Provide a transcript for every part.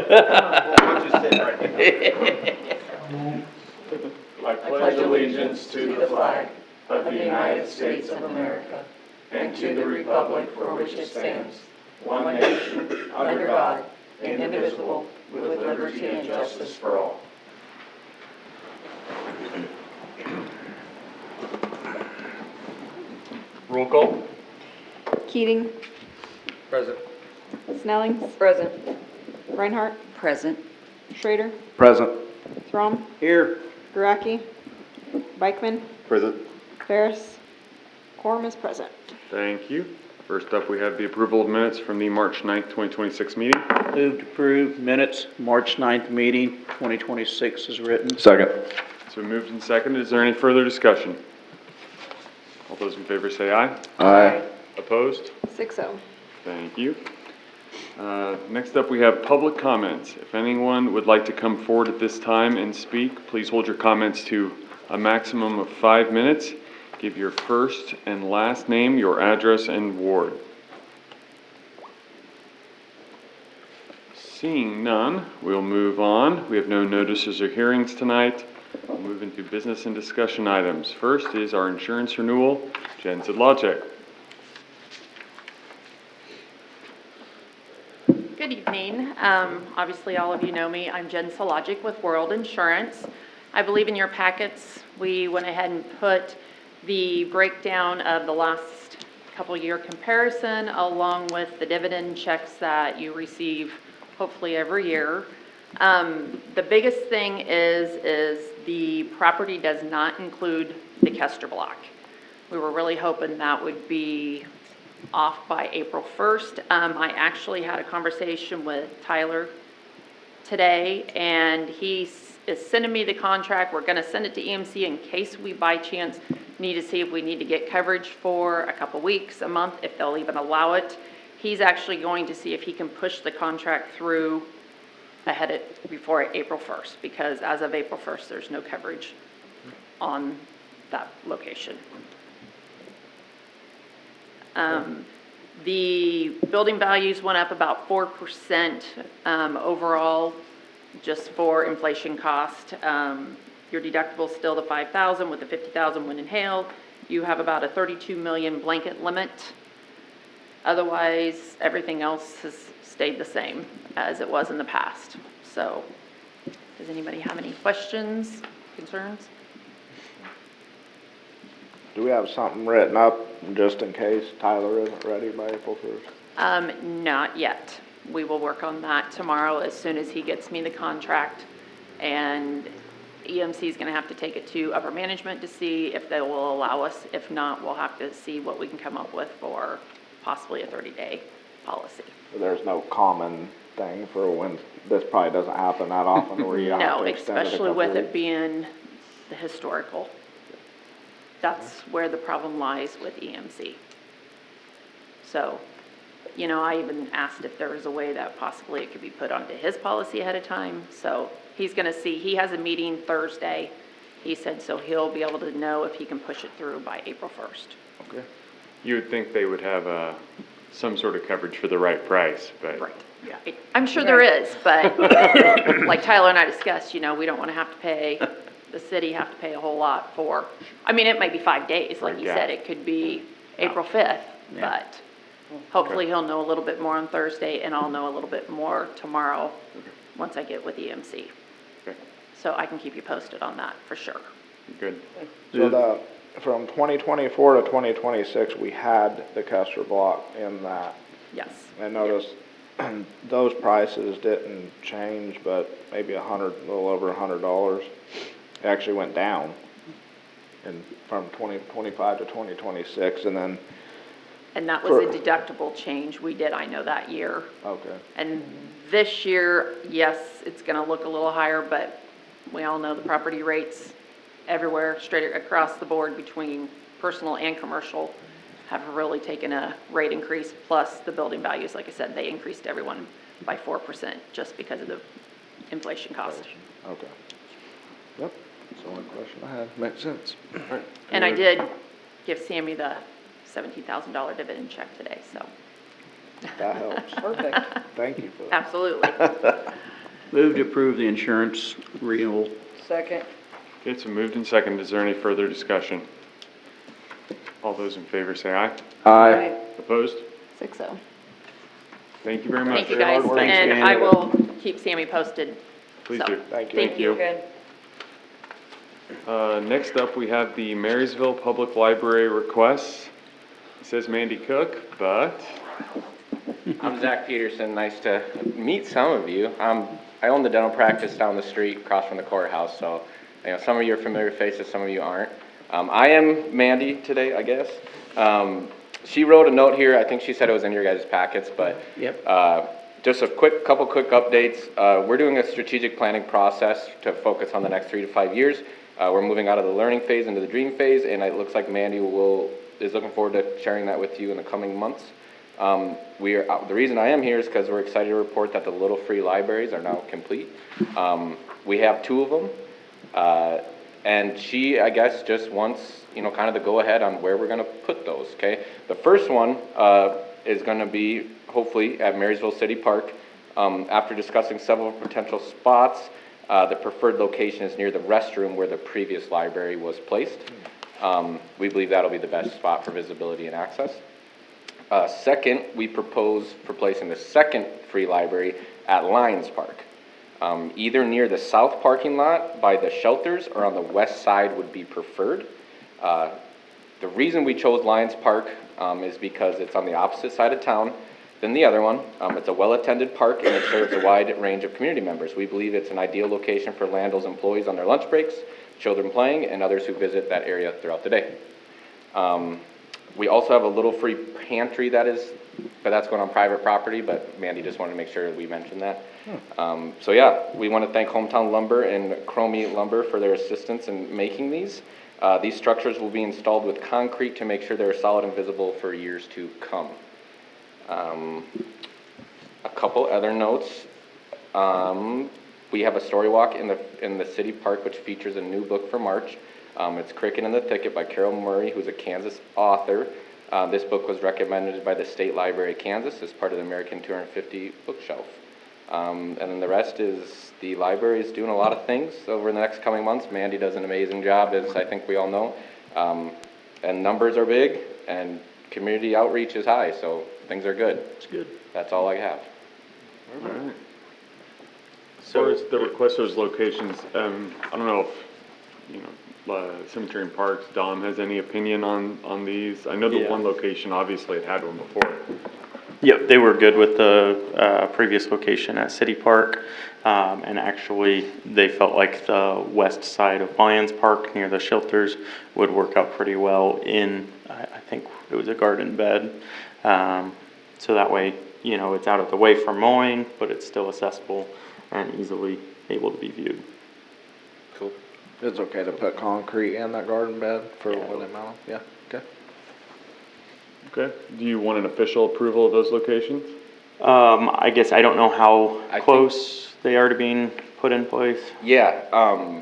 Why don't you sit right now? I pledge allegiance to the flag of the United States of America and to the republic for which it stands, one nation, under God, indivisible, with liberty and justice for all. Roll call. Keating. Present. Snellings. Present. Reinhardt. Present. Schrader. Present. Throm. Here. Garacki. Beichman. Present. Ferris. Quorum is present. Thank you. First up, we have the approval of minutes from the March 9th, 2026 meeting. Move to approve minutes, March 9th meeting, 2026 is written. Second. So moved and seconded. Is there any further discussion? All those in favor say aye. Aye. Opposed? 6-0. Thank you. Next up, we have public comments. If anyone would like to come forward at this time and speak, please hold your comments to a maximum of 5 minutes. Give your first and last name, your address, and ward. Seeing none, we'll move on. We have no notices or hearings tonight. We'll move into business and discussion items. First is our insurance renewal. Jen Zidlacek. Good evening. Obviously, all of you know me. I'm Jen Zidlacek with World Insurance. I believe in your packets, we went ahead and put the breakdown of the last couple year comparison along with the dividend checks that you receive hopefully every year. The biggest thing is the property does not include the Kester block. We were really hoping that would be off by April 1st. I actually had a conversation with Tyler today, and he is sending me the contract. We're gonna send it to EMC in case we by chance need to see if we need to get coverage for a couple weeks, a month, if they'll even allow it. He's actually going to see if he can push the contract through before April 1st, because as of April 1st, there's no coverage on that location. The building values went up about 4% overall, just for inflation cost. Your deductible's still the $5,000 with the $50,000 wind and hail. You have about a $32 million blanket limit. Otherwise, everything else has stayed the same as it was in the past. So, does anybody have any questions, concerns? Do we have something written up just in case Tyler isn't ready by April 1st? Not yet. We will work on that tomorrow as soon as he gets me the contract. And EMC is gonna have to take it to upper management to see if they will allow us. If not, we'll have to see what we can come up with for possibly a 30-day policy. There's no common thing for when this probably doesn't happen that often where you have No, to extend it a especially couple with it weeks. being the historical. That's where the problem lies with EMC. So, you know, I even asked if there was a way that possibly it could be put onto his policy ahead of time. So he's gonna see, he has a meeting Thursday. He said, so he'll be able to know if he can push it through by April 1st. Okay. You would think they would have some sort of coverage for the right price, but. Right. Yeah. I'm sure there is, but like Tyler and I discussed, you know, we don't wanna have to pay, the city have to pay a whole lot for, I mean, it might be 5 days, like you Yeah. said, it could be April 5th, but hopefully he'll know a little bit more on Thursday, and I'll know a little bit more tomorrow once I get with EMC. Okay. So I can keep you posted on that for sure. Good. So from 2024 to 2026, we had the Kester block in that. Yes. I noticed those prices didn't change, but maybe a little over $100. It actually went down from 2025 to 2026, and then. And that was a deductible change we did, I know, that year. Okay. And this year, yes, it's gonna look a little higher, but we all know the property rates everywhere, straight across the board between personal and commercial, have really taken a rate increase, plus the building values, like I said, they increased everyone by 4% just because of the inflation cost. Okay. Yep, that's the only question I had. Makes sense. All right. And I did give Sammy the $17,000 dividend check today, so. That helps. Perfect. Thank you for that. Absolutely. Move to approve the insurance renewal. Second. Okay, it's been moved and seconded. Is there any further discussion? All those in favor say aye. Aye. Opposed? 6-0. Thank you very much Thank for you your hard guys, work. Thanks, and Ann. I will keep Sammy posted. Please So, do. Thank you. Thank you. Good. Next up, we have the Marysville Public Library requests. It says Mandy Cook, but I'm Zach Peterson. Nice to meet some of you. I own the dental practice down the street across from the courthouse, so some of you are familiar faces, some of you aren't. I am Mandy today, I guess. She wrote a note here. I think she said it was in your guys' packets, but Yep. just a couple quick updates. We're doing a strategic planning process to focus on the next 3 to 5 years. We're moving out of the learning phase into the dream phase, and it looks like Mandy is looking forward to sharing that with you in the coming months. The reason I am here is because we're excited to report that the Little Free Libraries are now complete. We have 2 of them, and she, I guess, just wants, kind of the go-ahead on where we're going to put those, okay? The first one is going to be, hopefully, at Marysville City Park. After discussing several potential spots, the preferred location is near the restroom where the previous library was placed. We believe that'll be the best spot for visibility and access. Second, we propose for placing the second free library at Lions Park. Either near the south parking lot by the shelters or on the west side would be preferred. The reason we chose Lions Park is because it's on the opposite side of town than the other one. It's a well-attended park and it serves a wide range of community members. We believe it's an ideal location for Landell's employees on their lunch breaks, children playing, and others who visit that area throughout the day. We also have a little free pantry but that's going on private property, but Mandy just wanted to make sure we mentioned that. So yeah, we want to thank Hometown Lumber and Chromie Lumber for their assistance in making these. These structures will be installed with concrete to make sure they're solid and visible for years to come. A couple other notes. We have a story walk in the city park which features a new book for March. It's Cricket in the Thicket by Carol Murray, who's a Kansas author. This book was recommended by the State Library of Kansas as part of the American 250 bookshelf. And then the rest is the library is doing a lot of things over the next coming months. Mandy does an amazing job, as I think we all know. And numbers are big, and community outreach is high, so things are good. It's good. That's all I have. all right. As far as the request those locations, I don't know if, Cemetery and Parks, Dom has any opinion on these? I know the Yeah. one location, obviously, it had one before. Yep, they were good with the previous location at City Park. And actually, they felt like the west side of Lions Park near the shelters would work out pretty well I think it was a garden bed. So that way, it's out of the way from mowing, but it's still accessible and easily able to be viewed. Cool. It's okay to put concrete in that garden bed for Yeah. when they mow? Yeah, okay. Okay, do you want an official approval of those locations? I guess I don't know how I think- close they are to being put in place. Yeah,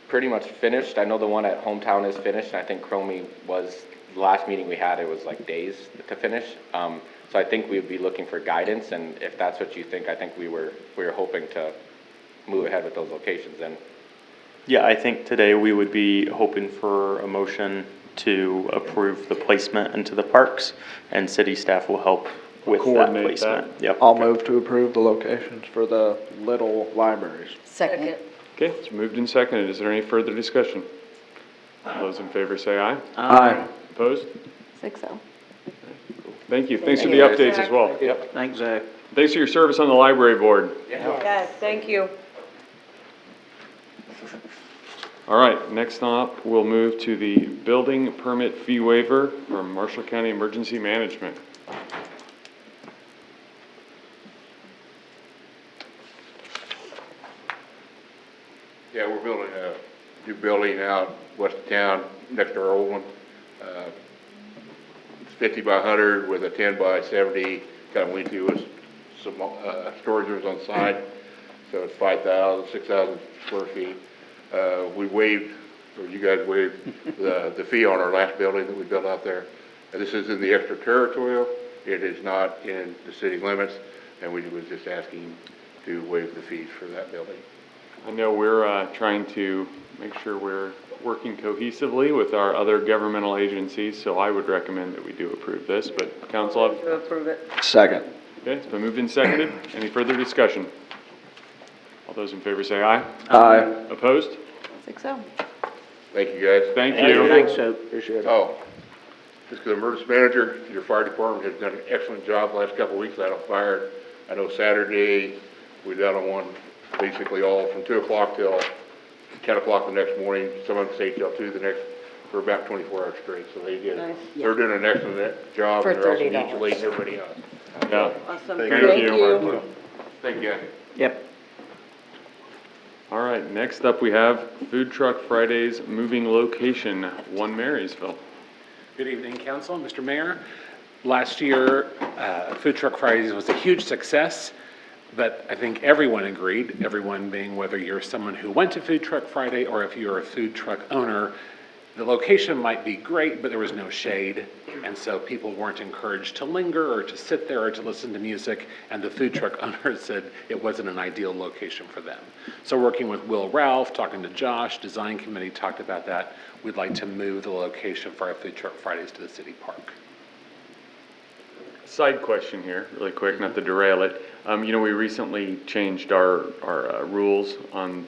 pretty much finished. I know the one at Hometown is finished, and I think Chromie was, the last meeting we had, it was like days to finish. So I think we would be looking for guidance, and if that's what you think, I think we were hoping to move ahead with those locations then. Yeah, I think today we would be hoping for a motion to approve the placement into the parks, and city staff will help with that Coordinate placement. Yep. I'll move to approve the locations for the little libraries. Second. Okay, it's moved and seconded. Is there any further discussion? All those in favor say aye. Aye. Opposed? 6-0. Thank you. Thanks for Thank the you. updates as well. Yep. Thanks, Zach. Thanks for your service on the library board. Yes, thank you. All right, next up, we'll move to the building permit fee waiver from Marshall County Emergency Management. Yeah, we're building a new building out west of town, next to our old one. It's 50 by 100 with a 10 by 70, kind of lean-to with some storage rooms on the side. So it's 6,000 square feet. We waived, or you guys waived the fee on our last building that we built out there. And this is in the extraterritorial. it is not in the city limits, and we was just asking to waive the fees for that building. I know we're trying to make sure we're working cohesively with our other governmental agencies, so I would recommend that we do approve this, but council, To approve it. Second. okay, it's been moved and seconded. Any further discussion? All those in favor say aye. Aye. Opposed? 6-0. Thank you, guys. Thank I you. think so. Appreciate it. Oh, just the emergency manager, your fire department has done an excellent job the last couple of weeks. I don't fired. I know Saturday, we down on one, basically all from 2 o'clock till 10 o'clock the next morning. Some of them stayed till 2 the next, for about 24 hours straight. So they did, Nice. they're doing an excellent job. For and they're also $30. mutually everybody else. Yeah, Awesome. thank you. Thank you. Yep. All right, next up we have Food Truck Fridays moving location, 1 Marysville. Good evening, Council, Mr. Mayor. Last year, Food Truck Fridays was a huge success, but I think everyone agreed, everyone being whether you're someone who went to Food Truck Friday or if you're a food truck owner, the location might be great, but there was no shade, and so people weren't encouraged to linger or to sit there or to listen to music, and the food truck owners said it wasn't an ideal location for them. So working with Will Ralph, talking to Josh, Design Committee talked about that. We'd like to move the location for our Food Truck Fridays to the city park. Side question here, really quick, not to derail it. You know, we recently changed our rules on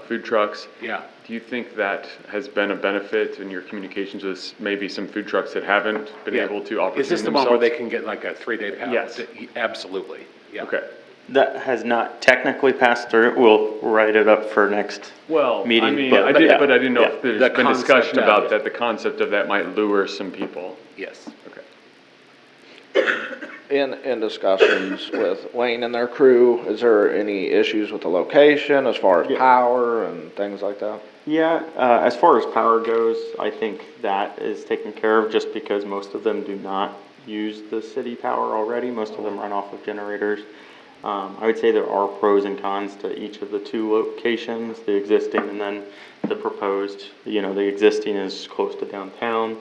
food trucks. Yeah. Do you think that has been a benefit in your communications with maybe some food trucks that haven't been Yeah. able to operate Is this the themselves? one where they can get like a 3-day pass? Yes. Absolutely, yeah. Okay. That has not technically passed through. We'll write it up for next Well, I meeting. mean, but- I but yeah. didn't know Yeah. if there's The been discussion concept of about it. that, the concept of that might lure some people. Yes. Okay. In discussions with Wayne and their crew, is there any issues with the location as far as power and things like that? Yeah, as far as power goes, I think that is taken care of just because most of them do not use the city power already. Most of them run off of generators. I would say there are pros and cons to each of the 2 locations, the existing and then the proposed. You know, the existing is close to downtown.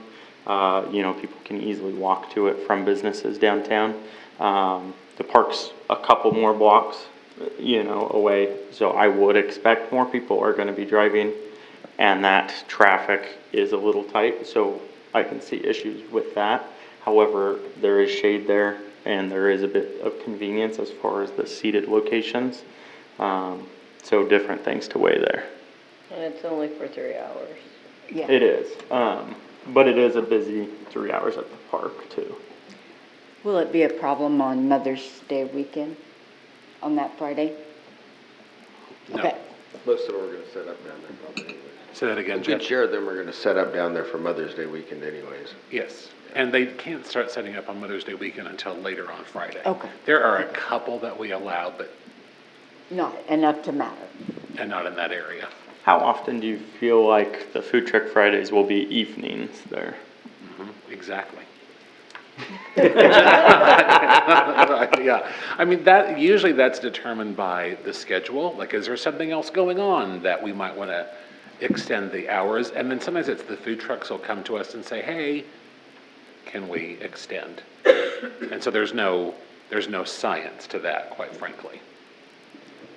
You know, people can easily walk to it from businesses downtown. The park's a couple more blocks, you know, away. So I would expect more people are gonna be driving, and that traffic is a little tight, so I can see issues with that. However, there is shade there, and there is a bit of convenience as far as the seated locations. So different things to weigh there. And it's only for 3 hours. It is, but it is a busy 3 hours at the park too. Will it be a problem on Mother's Day weekend, on that Friday? No. Okay. Most of them are gonna set up down there probably anyways. Say that again, A good Jeff? share of them are gonna set up down there for Mother's Day weekend anyways. Yes, and they can't start setting up on Mother's Day weekend until later on Friday. Okay. There are a couple that we allow, but, Not enough to matter. and not in that area. How often do you feel like the Food Truck Fridays will be evenings there? Exactly. Yeah, I mean, usually that's determined by the schedule, like, is there something else going on that we might wanna extend the hours? And then sometimes it's the food trucks will come to us and say, hey, can we extend? And so there's no science to that, quite frankly.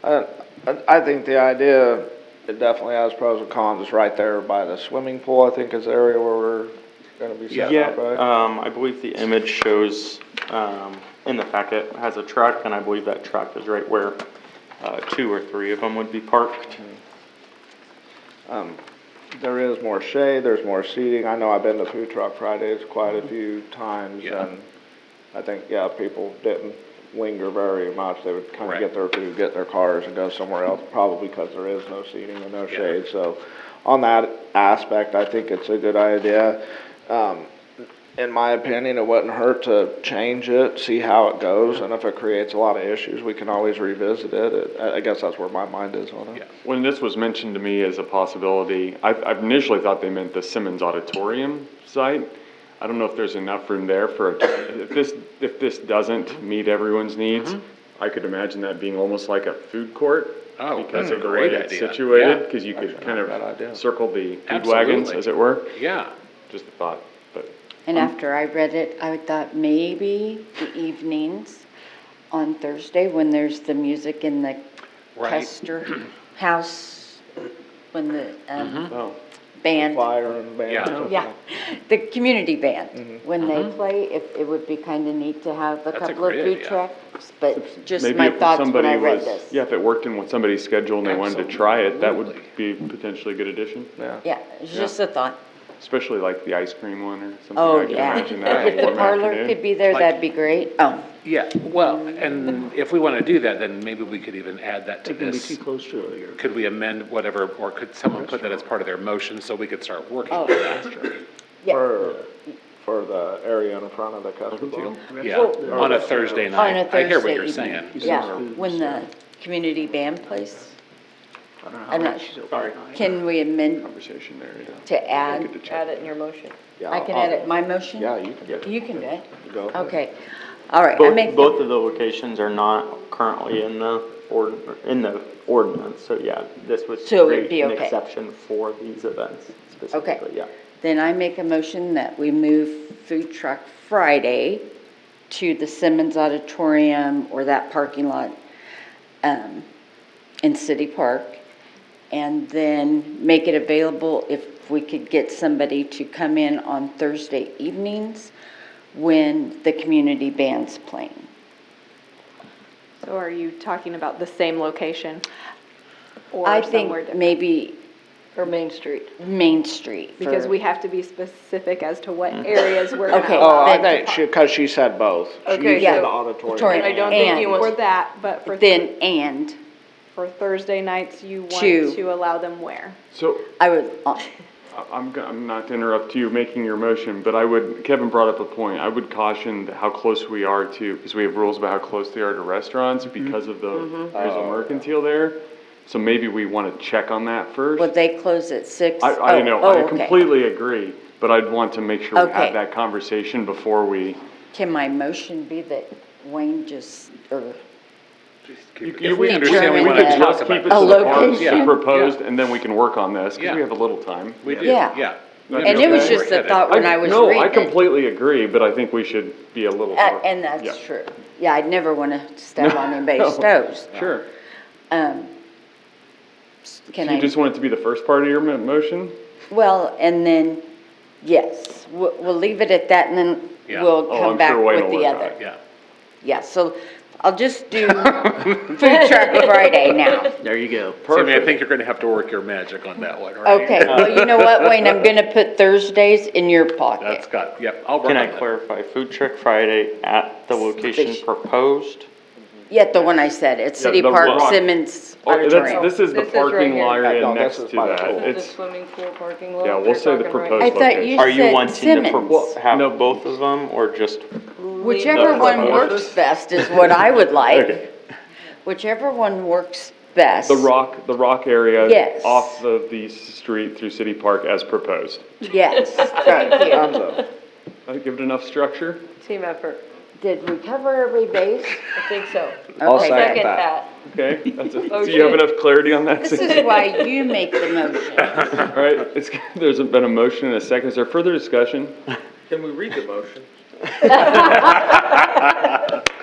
I think the idea, it definitely has pros and cons. It's right there by the swimming pool, I think is the area where we're gonna be setting Yeah, up, right? I believe the image shows, in the packet, has a truck, and I believe that truck is right where, 2 or 3 of them would be parked. There is more shade, there's more seating. I know I've been to Food Truck Fridays quite a few times, Yeah. and I think, yeah, people didn't linger very much. They would kind of get their food, get their cars, and go somewhere else, probably because there is no seating and no Yeah. shade. So on that aspect, I think it's a good idea. In my opinion, it wouldn't hurt to change it, see how it goes, and if it creates a lot of issues, we can always revisit it. I guess that's where my mind is on it. Yeah. When this was mentioned to me as a possibility, I've initially thought they meant the Simmons Auditorium site. I don't know if there's enough room there for, if this doesn't meet everyone's needs, I could imagine that being almost like a food court. Oh, Because that's a of the way great it's idea. situated, Yeah. because you could Actually, kind not a bad of idea. circle the food wagons, Absolutely. as it were. Yeah, Just a thought, but And after I read it, I thought maybe the evenings on Thursday when there's the music in the Right. Custer House, when the Oh, band, Flyer and band. Yeah. and stuff. yeah, the community band, when they play, it would be kind of neat to have a That's a couple of great food idea. trucks, but just maybe my if thoughts when somebody I read was, this. yeah, if it worked in with somebody's schedule and they wanted to try it, that would be Absolutely. potentially a good addition. Yeah. Yeah, it's just a thought. Especially like the ice cream one or something. Oh, I can yeah. imagine that. If the warm parlor afternoon. could be there, Like- that'd be great. Oh, Yeah, well, and if we want to do that, then maybe we could even add that to It can be this. too close to it. Could we amend whatever, or could someone put that as part of their motion so we could start working Oh, on that? yeah. For the area in front of the Custer Bar. Yeah, on a Thursday On a night. I hear what Thursday you're evening. saying. Yeah, when the community band plays. I don't know I'm how not late she's sure. open. Can we amend Conversation there, yeah. to add? Good to check. Add it in your motion. Yeah, I can I'll- add it in my motion? Yeah, you can get it. You can do it. Go ahead. Okay. All right, I make, Both of the locations are not currently in the ordinance, so yeah, this would So it'd create be an okay. exception for these events specifically, yeah. then I make a motion that we move Food Truck Friday to the Simmons Auditorium or that parking lot in City Park. And then make it available if we could get somebody to come in on Thursday evenings when the community band's playing. So are you talking about the same location? I Or somewhere think different? maybe Or Main Street? Main Street. Because for- we have to be specific as to what areas we're Okay. gonna Oh, allow. I Then- think because she said both. Okay, She said so- auditorium. auditorium. I don't think And- you want. For that, but for. Then, and For Thursday nights, you want Two. to allow them where? So I would, I'm not to interrupt you making your motion, but Kevin brought up a point. I would caution how close we are to, because we have rules about how close they are to restaurants because of there's a mercantile there. So maybe we want to check on that first. would they close at 6? I know, Oh, I okay. completely agree, but I'd want to make sure we Okay. have that conversation before we. Can my motion be that Wayne just, or, If we understand we determine want to that- talk Just keep it about. to A the parts location? you proposed, and then we can work on this, because we Yeah. have a little time. We do, Yeah. yeah. and it was just a thought when I was reading No, I it. completely agree, but I think we should be a little more. And yeah. that's true. Yeah, I'd never want to step on anybody's toes. Sure. Can So you I, just want it to be the first part of your motion? well, and then, yes, we'll leave it at that and then Yeah. we'll Oh, come I'm back sure Wayne with will the work on other. it. Yeah. Yeah, so I'll just do Food Truck Friday now. There you go. Sammy, I think you're going to have to work your magic on that one, right? Okay, well, you know what, Wayne, I'm gonna put Thursdays in your That's pocket. got, yep, I'll work Can on I that. clarify, Food Truck Friday at the location Station. proposed? Yeah, the one I said, at City the Park rock. Simmons Oh, Auditorium. this is the This is right parking here. area No, next this is to by the that. pool. The It's, swimming pool parking lot. yeah, we'll they're say the talking right proposed I thought location. you Are you said wanting to Simmons. have no. both of them, or just, Whichever one proposed. works best is what I would like. Whichever one works best. The rock area. Yes. Off of the street through City Park as proposed. Yes, thank you. Thumbs up. I give it enough structure? Team effort. Did we cover every base? I think so. I'll Okay, second Second that. that. Okay, do you have enough clarity on that? This is why you make the motion. All right, there's been a motion and a second. Is there further discussion? Can we read the motion?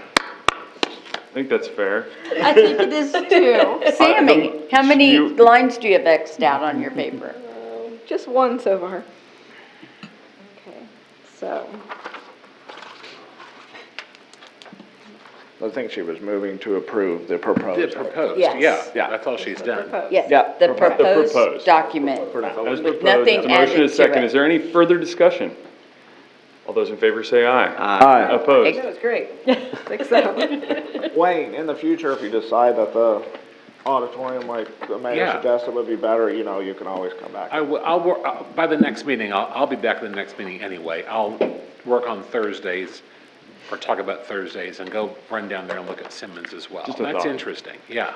I think that's fair. I think it is too. Sammy, how many lines do you have Xed out on your paper? Just one so far. Okay, so, I think she was moving to approve the proposed. Did proposed, Yes. yeah, Yeah. that's all she's done. proposed. Yes, Yeah, the proposed. proposed document. As proposed, Nothing the motion added is to second. it. Is there any further discussion? All those in favor say aye. Aye. Opposed? That was great. Think so. Wayne, in the future, if you decide that the auditorium, like the mayor Yeah. suggested, would be better, you know, you can always come back. I'll work, by the next meeting, I'll be back at the next meeting anyway. I'll work on Thursdays, or talk about Thursdays, and go run down there and look at Simmons as well. Just a That's thought. interesting, yeah.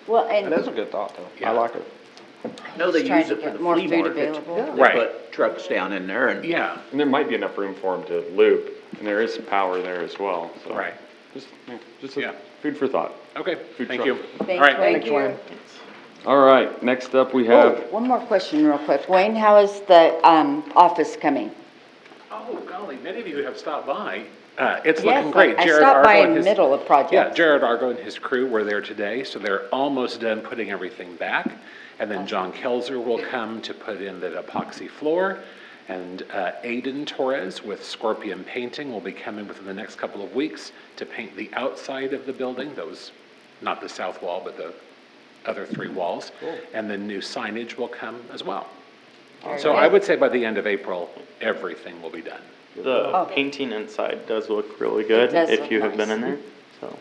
Well, It and is a good thought, though. Yeah. I like it. No, they Just trying use to it for get the more flea food market. available. They Right. put trucks down in there and. Yeah, And there might be enough room for them to loop, and there is power there as well, so. right, Just Yeah. food for thought. okay, Food thank truck. you. Thanks, All right. Wayne. Thank you. All right, next up we Oh, have, one more question real quick. Wayne, how is the, office coming? Oh, Holly, many of you have stopped by. It's Yes, looking great. I Jared stopped by Argo in and the his- middle of projects. Yeah, Jared Argo and his crew were there today, so they're almost done putting everything back. And then John Kelzer will come to put in the epoxy floor. And Aiden Torres with Scorpion Painting will be coming within the next couple of weeks to paint the outside of the building, those, not the south wall, but the other 3 walls. And then new signage will come as well. So I would say by the end of April, everything will be done. The painting inside does look really good does if look you have been nice. in there, so.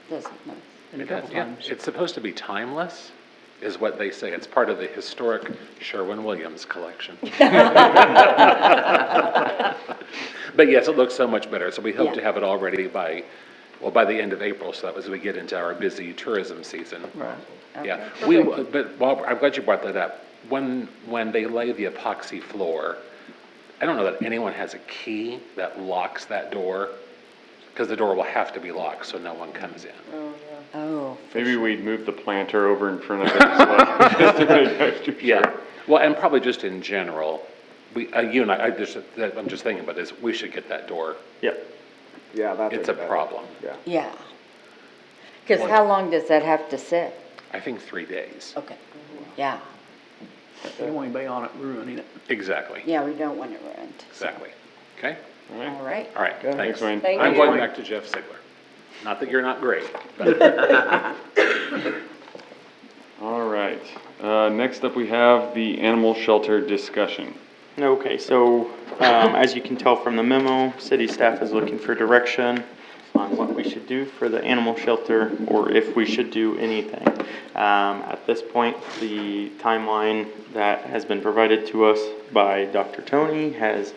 Doesn't matter. And a It does, couple yeah. times. It's supposed to be timeless, is what they say. It's part of the historic Sherwin-Williams collection. But yes, it looks so much better. So we hope to Yeah. have it all ready by the end of April, so that was we get into our busy tourism season. Right. Yeah, Okay. but Bob, I'm glad you brought that up. When they lay the epoxy floor, I don't know that anyone has a key that locks that door, because the door will have to be locked so no one comes in. Oh, Maybe we'd move the planter over in front of it as well, just to make extra sure. Yeah, well, and probably just in general, you and I'm just thinking about this, we should get that door. Yep. Yeah, that's. It's a problem. Yeah. yeah. Because how long does that have to sit? I think 3 days. Okay, yeah. They don't want anybody on it ruining it. Exactly, Yeah, we don't want it ruined. exactly. Okay, All right. All right. all right, thanks. Thanks, Wayne. Thank I'm you. going back to Jeff Sigler. Not that you're not great, but All right. Next up, we have the animal shelter discussion. Okay, so, as you can tell from the memo, city staff is looking for direction on what we should do for the animal shelter, or if we should do anything. At this point, the timeline that has been provided to us by Dr. Tony has,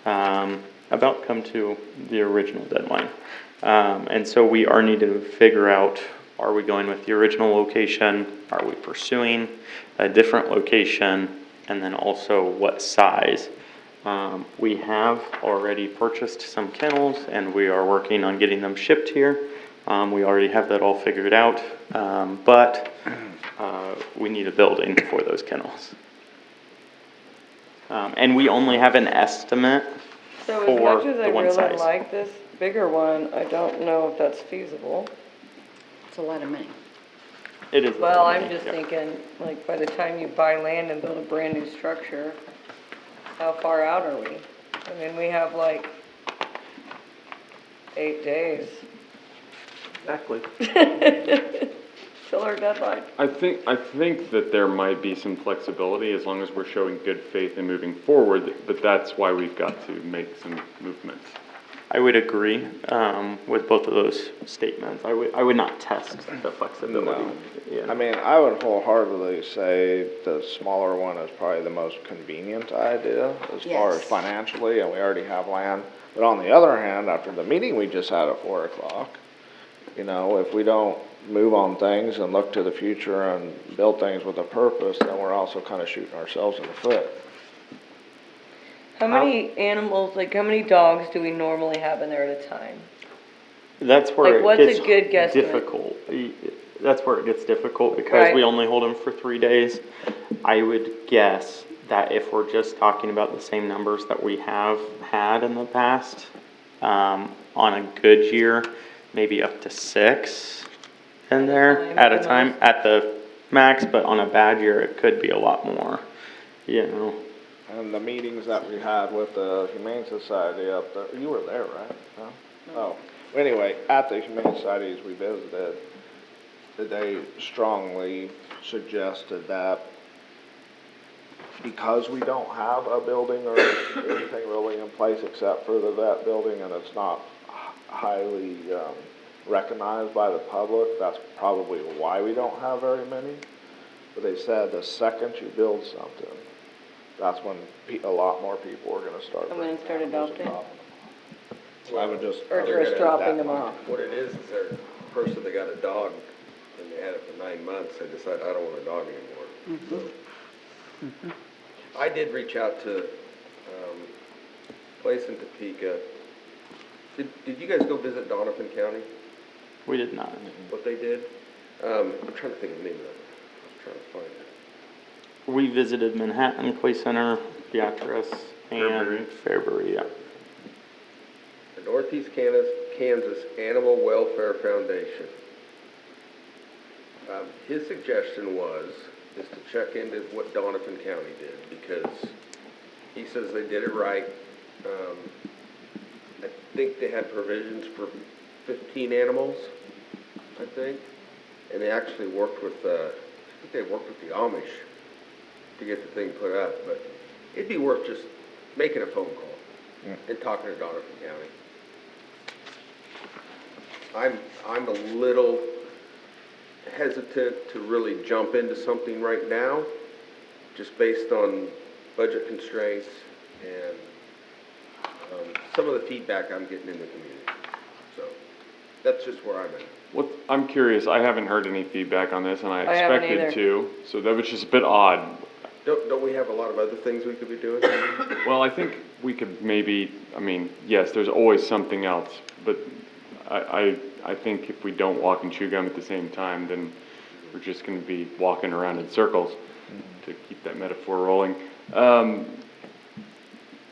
about come to the original deadline. And so we are needing to figure out, are we going with the original location? Are we pursuing a different location? And then also what size? We have already purchased some kennels and we are working on getting them shipped here. We already have that all figured out, but we need a building for those kennels. And we only have an estimate So as for much as I the one really size. like this bigger one, I don't know if that's feasible. It's a lot of money. It is. Well, I'm just yeah. thinking, like, by the time you buy land and build a brand-new structure, how far out are we? I mean, we have like 8 days Exactly. till our deadline. I think that there might be some flexibility as long as we're showing good faith in moving forward, but that's why we've got to make some movements. I would agree with both of those statements. I would not test the flexibility. No. Yeah. I mean, I would wholeheartedly say the smaller one is probably the most convenient idea as far as Yes. financially, and we already have land. But on the other hand, after the meeting we just had at 4 o'clock, you know, if we don't move on things and look to the future and build things with a purpose, then we're also kind of shooting ourselves in the foot. How many animals, like, how many dogs do we normally have in there at a time? That's where Like, it what's a gets good guesstimate? difficult. That's where it gets difficult because Right. we only hold them for 3 days. I would guess that if we're just talking about the same numbers that we have had in the past, on a good year, maybe up to 6 in there at a time, at the max, but on a bad year, it could be a lot more, you know. And the meetings that we had with the Humane Society up there, you were there, right? No? Oh, anyway, at the Humane Societies we visited, they strongly suggested that because we don't have a building or anything really in place except for the vet building, and it's not highly recognized by the public, that's probably why we don't have very many. But they said the second you build something, that's when a lot more people are gonna start. I'm gonna start adopting. So I would just. Or just dropping them off. What it is they're a person that got a dog, and they had it for 9 months, they decided, I don't want a dog anymore. So, I did reach out to, place in Topeka. Did you guys go visit Donovan County, We did not. what they did? I'm trying to think of the name of it, I was trying to find it. We visited Manhattan Play Center, Beatrice, and Fairbury, yeah. Northeast Kansas Animal Welfare Foundation. His suggestion is to check into what Donovan County did, because he says they did it right. I think they had provisions for 15 animals, I think, and they actually worked with, I think they worked with the Amish to get the thing put up, but it'd be worth just making a phone call and talking to Donovan County. I'm a little hesitant to really jump into something right now, just based on budget constraints and some of the feedback I'm getting in the community. So that's just where I'm at. I'm curious, I haven't heard any feedback on this, and I haven't expected either. to, so that was just a bit odd. Don't we have a lot of other things we could be doing? Well, I think we could maybe, I mean, yes, there's always something else, but I think if we don't walk and chew gum at the same time, then we're just gonna be walking around in circles, to keep that metaphor rolling.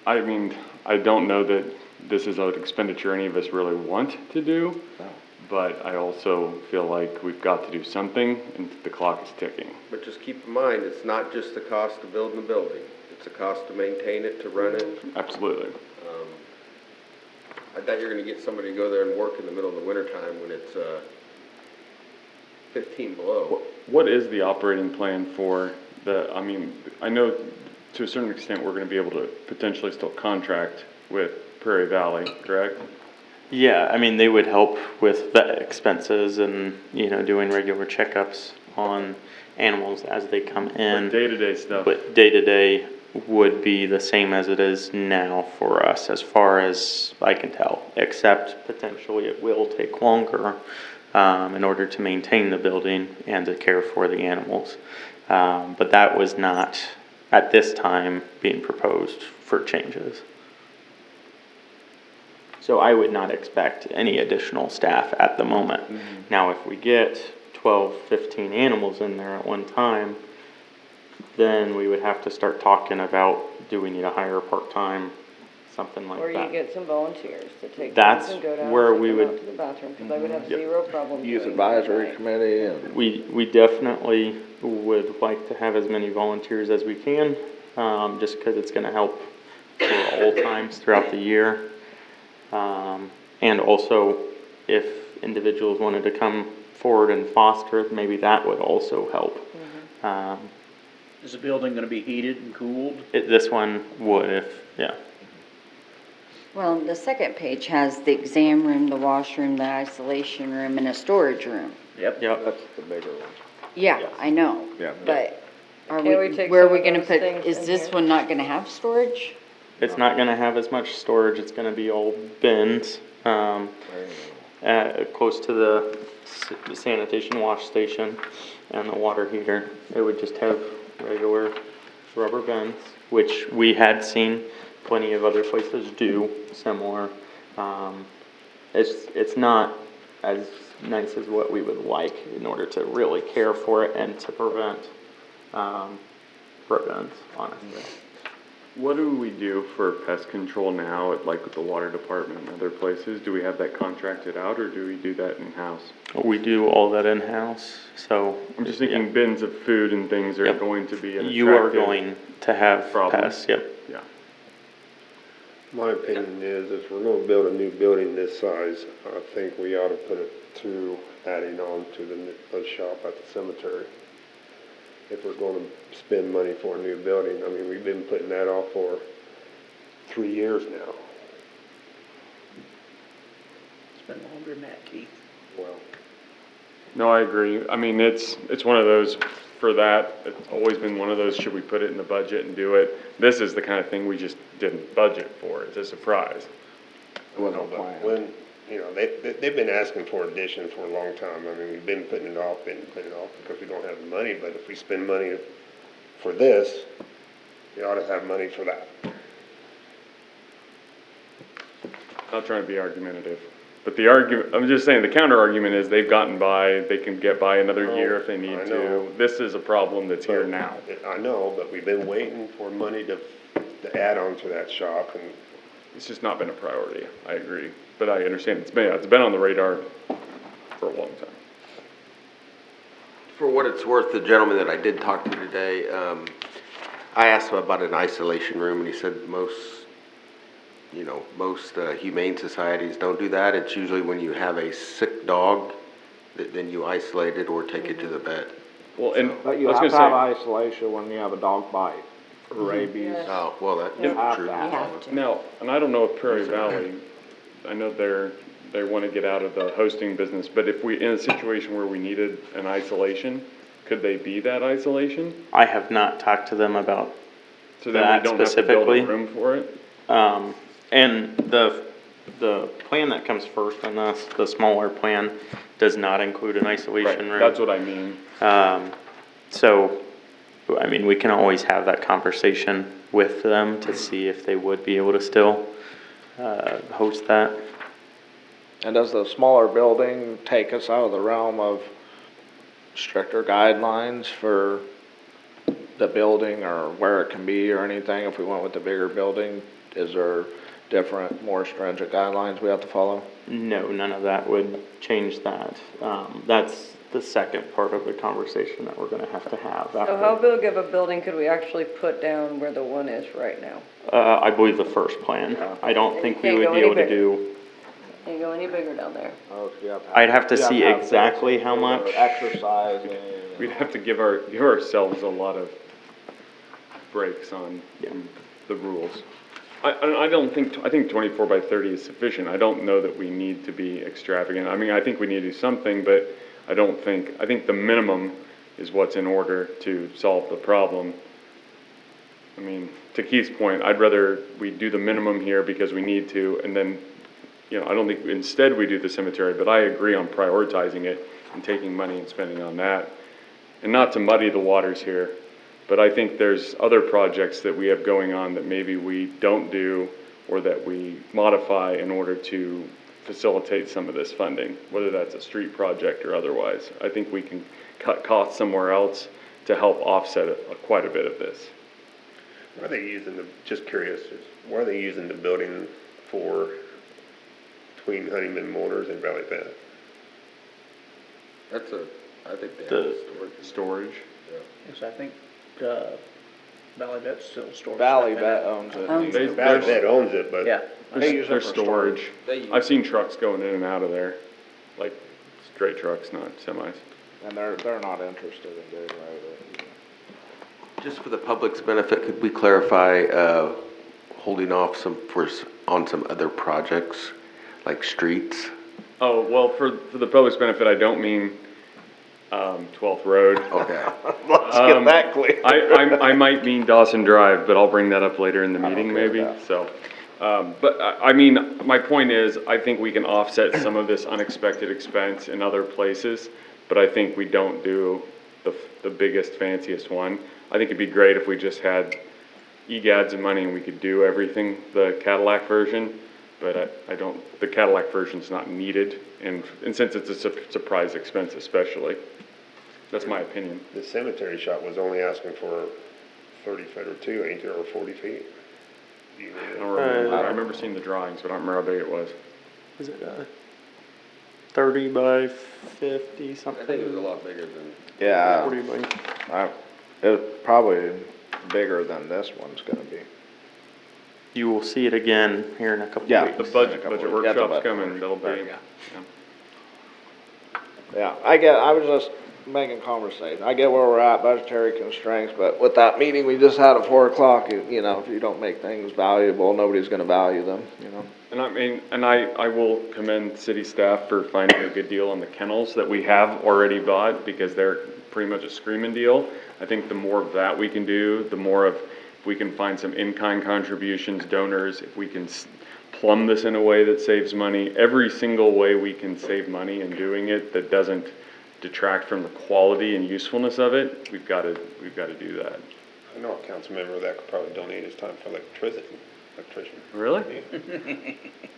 I mean, I don't know that this is an expenditure any of us really want to do, but I also feel like we've got to do something, and the clock is ticking. But just keep in mind, it's not just the cost of building the building. It's a cost to maintain it, to run it. Absolutely. I doubt you're gonna get somebody to go there and work in the middle of the winter time when it's 15 below. What is the operating plan for I mean, I know to a certain extent we're gonna be able to potentially still contract with Prairie Valley, correct? Yeah, I mean, they would help with vet expenses and, doing regular checkups on animals as they come in. Day-to-day stuff. But day-to-day would be the same as it is now for us, as far as I can tell, except potentially it will take longer in order to maintain the building and to care for the animals. But that was not, at this time, being proposed for changes. So I would not expect any additional staff at the moment. Now, if we get 12, 15 animals in there at one time, then we would have to start talking about, do we need to hire part-time, something like Or that. you get some volunteers to take That's things and go down where and we take them would- out to the bathroom, because I would have Yep. zero problem doing Youth that. Advisory Committee and. We definitely would like to have as many volunteers as we can, just because it's gonna help for all times throughout the year. And also, if individuals wanted to come forward and foster, maybe that would also help. Is the building gonna be heated and cooled? This one would, yeah. Well, the second page has the exam room, the washroom, the isolation room, and a storage room. Yep. That's the bigger one. Yeah, Yes. I know. Yeah. But are Can we we, take where are some we of gonna those put, things is in this here? one not gonna have storage? It's not gonna have as much storage, it's gonna be all bins, close to the sanitation wash station and the water heater. It would just have regular rubber bins, which we had seen plenty of other places do similar. It's not as nice as what we would like in order to really care for it and to prevent, rodents, honestly. What do we do for pest control now, like with the water department and other places? Do we have that contracted out, or do we do that in-house? We do all that in-house, so. I'm just thinking bins of food and things are Yep. going to be an You are attractive going to have problem. pests, yep. Yeah. My opinion is if we're gonna build a new building this size, I think we ought to put it to adding on to the shop at the cemetery. If we're gonna spend money for a new building, I mean, we've been putting that off for 3 years now. It's been longer than that, Keith. Well, No, I agree. I mean, it's one of those, for that, it's always been one of those, should we put it in the budget and do it? This is the kind of thing we just didn't budget for. It's a surprise. It wasn't but planned. when, they've been asking for addition for a long time. I mean, we've been putting it off because we don't have the money, but if we spend money for this, we ought to have money for that. Not trying to be argumentative, but I'm just saying, the counter argument is they've gotten by, they can get by another year if they need I to. know. This is a problem that's here now. I know, but we've been waiting for money to add on to that shop, and It's just not been a priority. I agree. But I understand it's been on the radar for a long time. For what it's worth, the gentleman that I did talk to today, I asked him about an isolation room, and he said most humane societies don't do that. It's usually when you have a sick dog, then you isolate it or take it to the vet. Well, and But I you was have gonna to have say, isolation when you have a dog bite or rabies. Oh, well, that's You have true. to have You have to. now, and I don't know if Prairie Valley, I know they want to get out of the hosting business, but if we, in a situation where we needed an isolation, could they be that isolation? I have not talked to them about So then that we don't have to build specifically. a room for it? And the plan that comes first on this, the smaller plan, does not include an isolation room. That's what I mean. So, I mean, we can always have that conversation with them to see if they would be able to still, host that. And does the smaller building take us out of the realm of stricter guidelines for the building or where it can be or anything? If we went with the bigger building, is there different, more stringent guidelines we have to follow? No, none of that would change that. That's the second part of the conversation that we're gonna have to have So how after. big of a building could we actually put down where the one is right now? I believe the first plan. I don't And think you we can't would go be any able to bigger. do, Can't go any bigger down there. Oh, so you have I'd have to you see have exactly how or much. exercising. We'd have to give ourselves a lot of breaks on the rules. I don't think, I think 24 by 30 is sufficient. I don't know that we need to be extravagant. I mean, I think we need to do something, but I think the minimum is what's in order to solve the problem. I mean, to Keith's point, I'd rather we do the minimum here because we need to, and then, I don't think instead we do the cemetery, but I agree on prioritizing it and taking money and spending on that. And not to muddy the waters here, but I think there's other projects that we have going on that maybe we don't do or that we modify in order to facilitate some of this funding, whether that's a street project or otherwise. I think we can cut costs somewhere else to help offset quite a bit of this. Why are they using just curious, why are they using the building for between Honeyman Motors and Valley Vet? I think they have The storage. Yes, I think, Valley Vet's still stored. Valley Vet owns it. Owns They- Valley Vet owns it, but. Yeah. They use it There's for storage. They use- I've seen trucks going in and out of there, like straight trucks, not semis. And they're not interested in doing that. Just for the public's benefit, could we clarify, holding off on some other projects, like streets? Oh, well, for the public's benefit, I don't mean, 12th Road. Okay. Let's get that clear. I might mean Dawson Drive, but I'll bring that up later in the meeting okay with maybe, that. so. But I mean, my point is, I think we can offset some of this unexpected expense in other places, but I think we don't do the biggest, fanciest one. I think it'd be great if we just had egads of money and we could do everything, the Cadillac version, but I don't, the Cadillac version's not needed, and since it's a surprise expense especially. That's my opinion. The cemetery shop was only asking for 30 feet or two, ain't there, or 40 feet? Do you I need don't remember, I remember seeing the drawings, but I don't remember how big it was. is it 30 by 50 something? I think it was a lot bigger than. Yeah, 40 by. it's probably bigger than this one's gonna be. You will see it again here in a couple Yeah. weeks. The budget workshop's budget coming, that'll There be, you go. yeah. Yeah, I was just making conversation. I get where we're at, budgetary constraints, but with that meeting we just had at 4 o'clock, if you don't make things valuable, nobody's gonna value them, And I mean, and I will commend city staff for finding a good deal on the kennels that we have already bought, because they're pretty much a screaming deal. I think the more of that we can do, the more of, if we can find some in-kind contributions, donors, if we can plumb this in a way that saves money, every single way we can save money in doing it that doesn't detract from the quality and usefulness of it, we've got to do that. I know a council member that could probably donate his time for electrician. Really?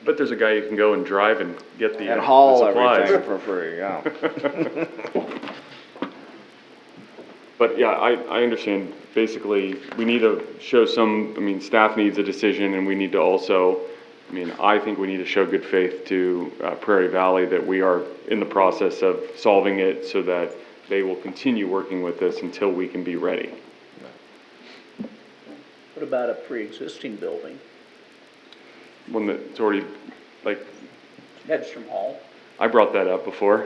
But there's a guy you can go and drive and get the And haul supplies. everything for free, yeah. But yeah, I understand, basically, we need to show some, I mean, staff needs a decision, and we need to also I mean, I think we need to show good faith to Prairie Valley that we are in the process of solving it so that they will continue working with us until we can be ready. What about a pre-existing building? One that's already, like, Hedstrom Hall. I brought that up before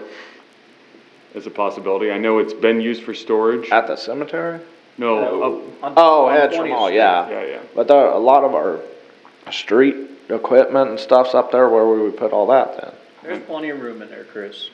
as a possibility. I know it's been used for storage. At the cemetery? No, Oh, on Hedstrom 20th Hall, Street. yeah. But there, a lot of our street equipment and stuff's up there, where we would put all that then? There's plenty of room in there, Chris.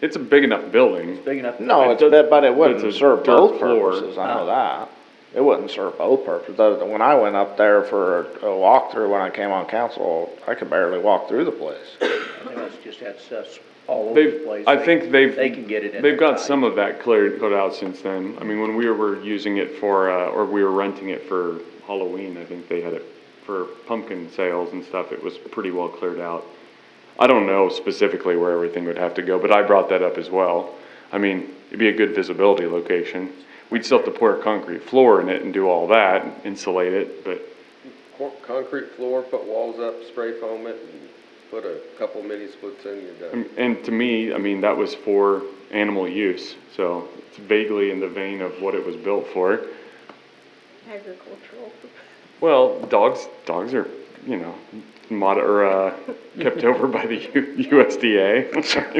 it's a big enough building. Big enough. No, It it's, does- but it it's wouldn't a serve dirt both floor. purposes, I know that. It wouldn't serve both purposes. When I went up there for a walkthrough when I came on council, I could barely walk through the place. I think it's just had stuff all over the place. I think They can get it in. they've there got tight. some of that cleared out since then. I mean, when we were using it for, or we were renting it for Halloween, I think they had it for pumpkin sales and stuff. It was pretty well cleared out. I don't know specifically where everything would have to go, but I brought that up as well. I mean, it'd be a good visibility location. We'd still have to pour a concrete floor in it and do all that, insulate it, but Concrete floor, put walls up, spray foam it, and put a couple mini splits in, you're done. and to me, I mean, that was for animal use, so it's vaguely in the vein of what it was built for. Agricultural. Well, dogs are, you know, kept over by the USDA.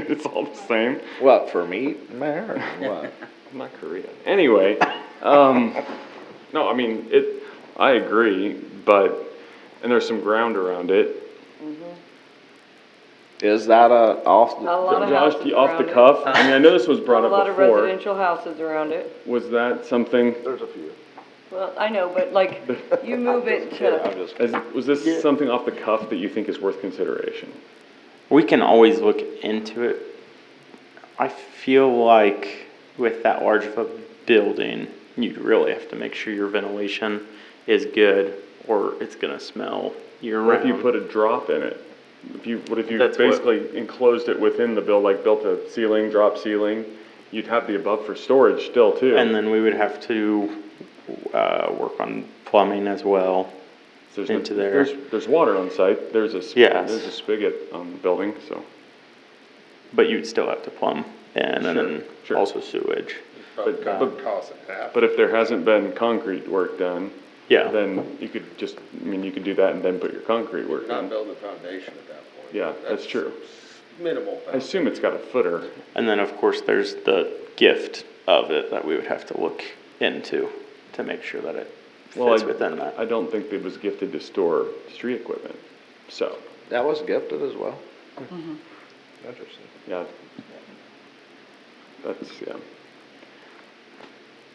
It's all the same. What, for meat, Mayor, or what? Not Korea. Anyway, no, I mean, I agree, and there's some ground around it. Is that off the? A lot of Josh, houses off the around it. cuff, I mean, I know this was brought A up lot of before. residential houses around it. Was that something, There's a few. Well, I know, but like, you move it I'm to, just, was this something off the cuff that you think is worth consideration? We can always look into it. I feel like with that large of a building, you really have to make sure your ventilation is good or it's gonna smell year What if you round. put a drop in it? What if you That's what- basically enclosed it within the build, like built a ceiling, drop ceiling? You'd have the above for storage still too. And then we would have to, work on plumbing as well. There's into there. There's water on site, Yes. there's a spigot on the building, so. But you'd still have to plumb and then Sure. also sewage. But, Cost it half. but if there hasn't been concrete work done, Yeah. then you could just, I mean, you could do that and then put your concrete work Not on. building a foundation at that point. Yeah, that's true. Minimal I foundation. assume it's got a footer. And then, of course, there's the gift of it that we would have to look into to make sure that it Well, fits within that. I don't think it was gifted to store street equipment, so, that was gifted as well? Interesting. yeah. That's, yeah.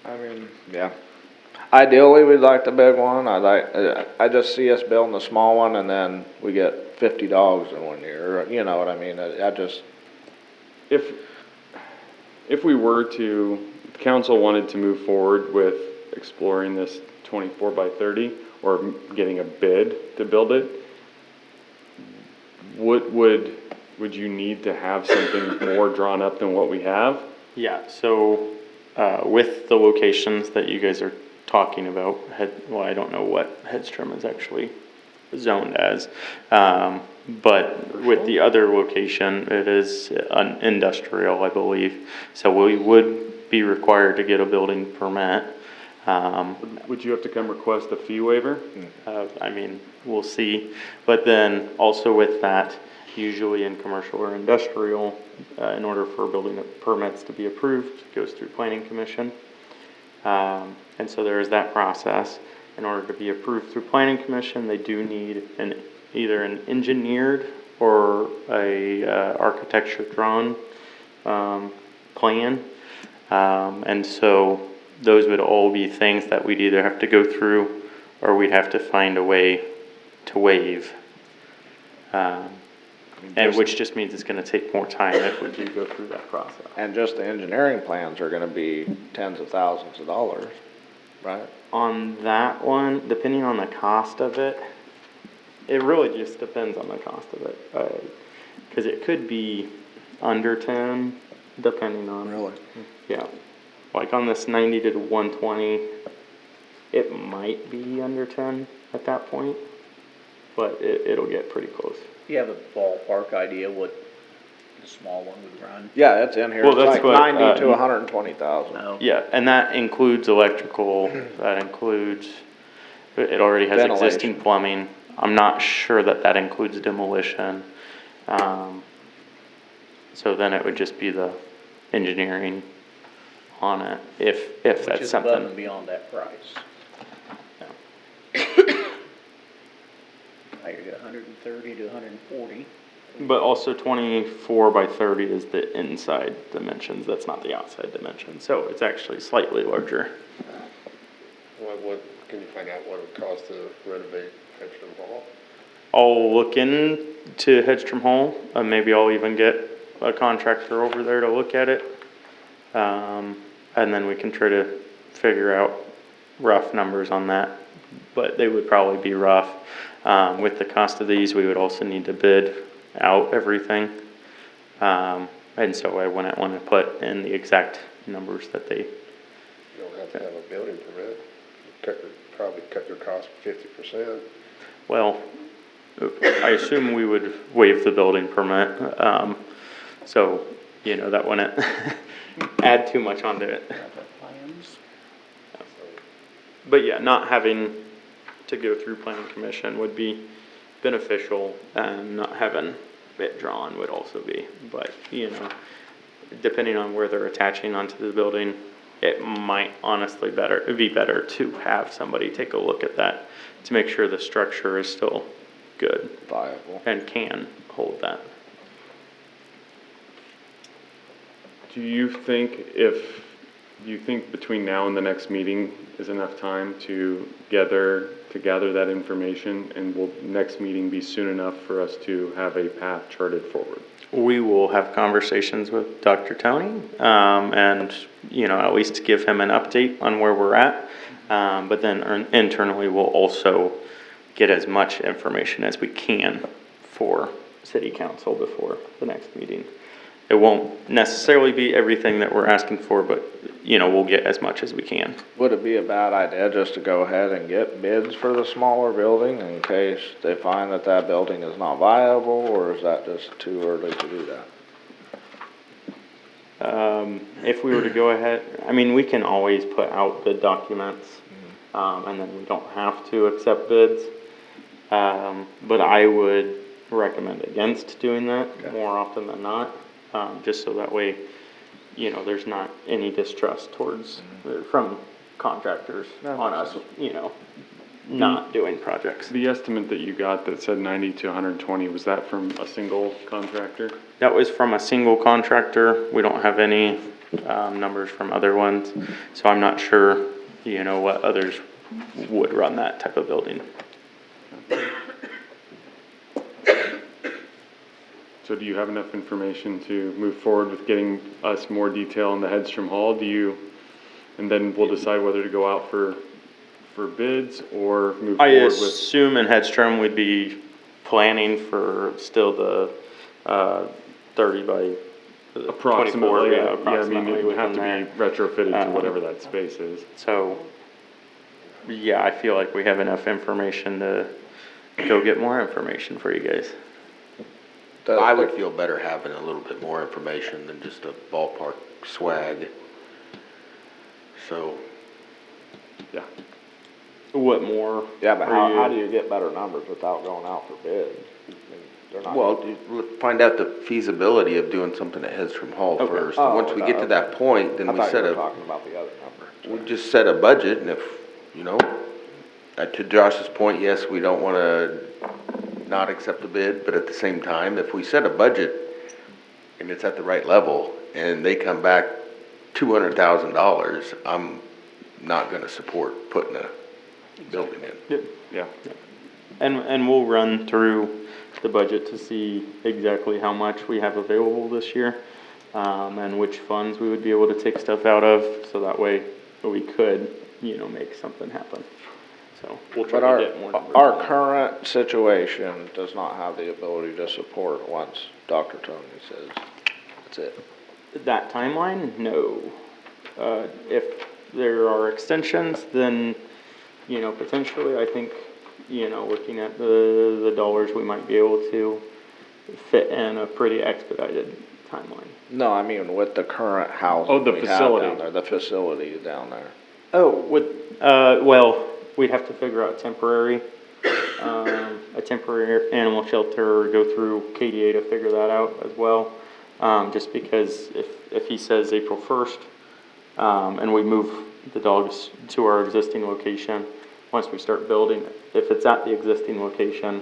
I mean, yeah. Ideally, we'd like the big one. I just see us building the small one and then we get 50 dogs in 1 year, you know what I mean? I just, If we were to, if the council wanted to move forward with exploring this 24 by 30 or getting a bid to build it, would you need to have something more drawn up than what we have? Yeah, so, with the locations that you guys are talking about, well, I don't know what Hedstrom is actually zoned as. But with the other location, it is an industrial, I believe. So we would be required to get a building permit. Would you have to come request a fee waiver? I mean, we'll see. But then also with that, usually in commercial or industrial, in order for building permits to be approved, it goes through planning commission. And so there is that process. In order to be approved through planning commission, they do need either an engineered or a architecture drawn plan. And so those would all be things that we'd either have to go through or we'd have to find a way to waive. And which just means it's gonna take more time if we do go through that process. and just the engineering plans are gonna be tens of thousands of dollars, right? On that one, depending on the cost of it, it really just depends on the cost of it. Cause it could be under 10, depending on. Really? Yeah, like on this 90 to 120, it might be under 10 at that point. but it'll get pretty close. You have a ballpark idea what the small one would run? Yeah, it's in here. Well, It's that's like what, 90 to 120,000. No. Yeah, and that includes electrical, that includes, it already has existing Ventilation. plumbing. I'm not sure that that includes demolition. So then it would just be the engineering on it, if Which that's is above and something. beyond that price. Now you're at 130 to 140. But also 24 by 30 is the inside dimensions, that's not the outside dimension, so it's actually slightly larger. What, can you find out what it would cost to renovate Hedstrom Hall? I'll look into Hedstrom Hall, maybe I'll even get a contractor over there to look at it. And then we can try to figure out rough numbers on that, but they would probably be rough. With the cost of these, we would also need to bid out everything. And so I wouldn't want to put in the exact numbers that they, You don't have to have a building permit. Probably cut your cost 50%. well, I assume we would waive the building permit. So, that wouldn't add too much onto it. Plans. But yeah, not having to go through planning commission would be beneficial, and not having it drawn would also be. But, depending on where they're attaching onto the building, it might honestly be better to have somebody take a look at that to make sure the structure is still good Viable. and can hold that. Do you think between now and the next meeting is enough time to gather that information, and will next meeting be soon enough for us to have a path charted forward? We will have conversations with Dr. Tony, and, at least give him an update on where we're at. But then internally, we'll also get as much information as we can for city council before the next meeting. It won't necessarily be everything that we're asking for, but, we'll get as much as we can. Would it be a bad idea just to go ahead and get bids for the smaller building in case they find that that building is not viable, or is that just too early to do that? If we were to go ahead, we can always put out bid documents, and then we don't have to accept bids. But I would recommend against doing that more often than not, just so that way, there's not any distrust from contractors on us, not doing projects. The estimate that you got that said 90 to 120, was that from a single contractor? That was from a single contractor. We don't have any numbers from other ones, so I'm not sure, what others would run that type of building. So do you have enough information to move forward with getting us more detail on the Hedstrom Hall? And then we'll decide whether to go out for bids or move I forward with? assume in Hedstrom we'd be planning for still the 30 by 24. Approximately, Yeah, it would have to within be retrofitted to whatever that space is. So, yeah, I feel like we have enough information to go get more information for you guys. I would feel better having a little bit more information than just a ballpark swag. So, Yeah. What more? Yeah, but are how do you get better numbers without going out for bids? They're not. well, find out the feasibility of doing something at Hedstrom Hall Okay. first. Oh, Once we get to okay. that point, then I we thought you set were a, talking about the other number. we just set a budget, and if, to Josh's point, yes, we don't wanna not accept the bid, but at the same time, if we set a budget and it's at the right level, and they come back $200,000, I'm not gonna support putting a building in. Yeah. And we'll run through the budget to see exactly how much we have available this year, and which funds we would be able to take stuff out of, so that way we could, make something happen. So we'll try But to get more numbers. our current situation does not have the ability to support once Dr. Tony says that's it. That timeline, no. If there are extensions, then, potentially, I think looking at the dollars we might be able to fit in a pretty expedited timeline. No, I mean with the current housing Oh, the we have facility. down there, the facility down there. Oh, well, we'd have to figure out a temporary animal shelter, or go through KDA to figure that out as well. Just because if he says April 1st, and we move the dogs to our existing location, once we start building, if it's at the existing location,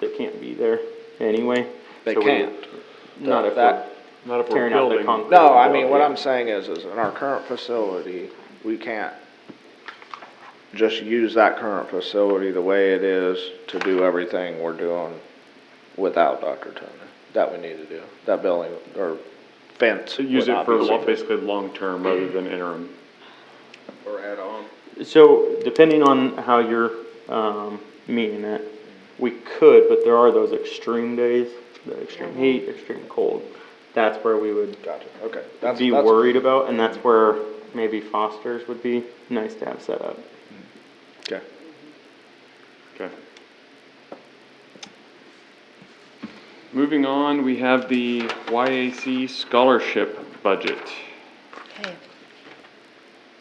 they can't be there anyway. They So we- can't. Not if That- Not if we're tearing out the building. concrete. No, I mean, what Yeah. I'm saying is in our current facility, we can't just use that current facility the way it is to do everything we're doing without Dr. Turner. That we need to do. That building or fence. So use would it not for be safe. basically long-term rather than interim. Or add on. So depending on how you're meaning it, we could, but there are those extreme days, the extreme heat, extreme cold. That's where we would Gotcha, okay. be worried about, and that's where maybe Foster's would be nice to have set up. Okay. Okay. Moving on, we have the YAC scholarship budget. Okay.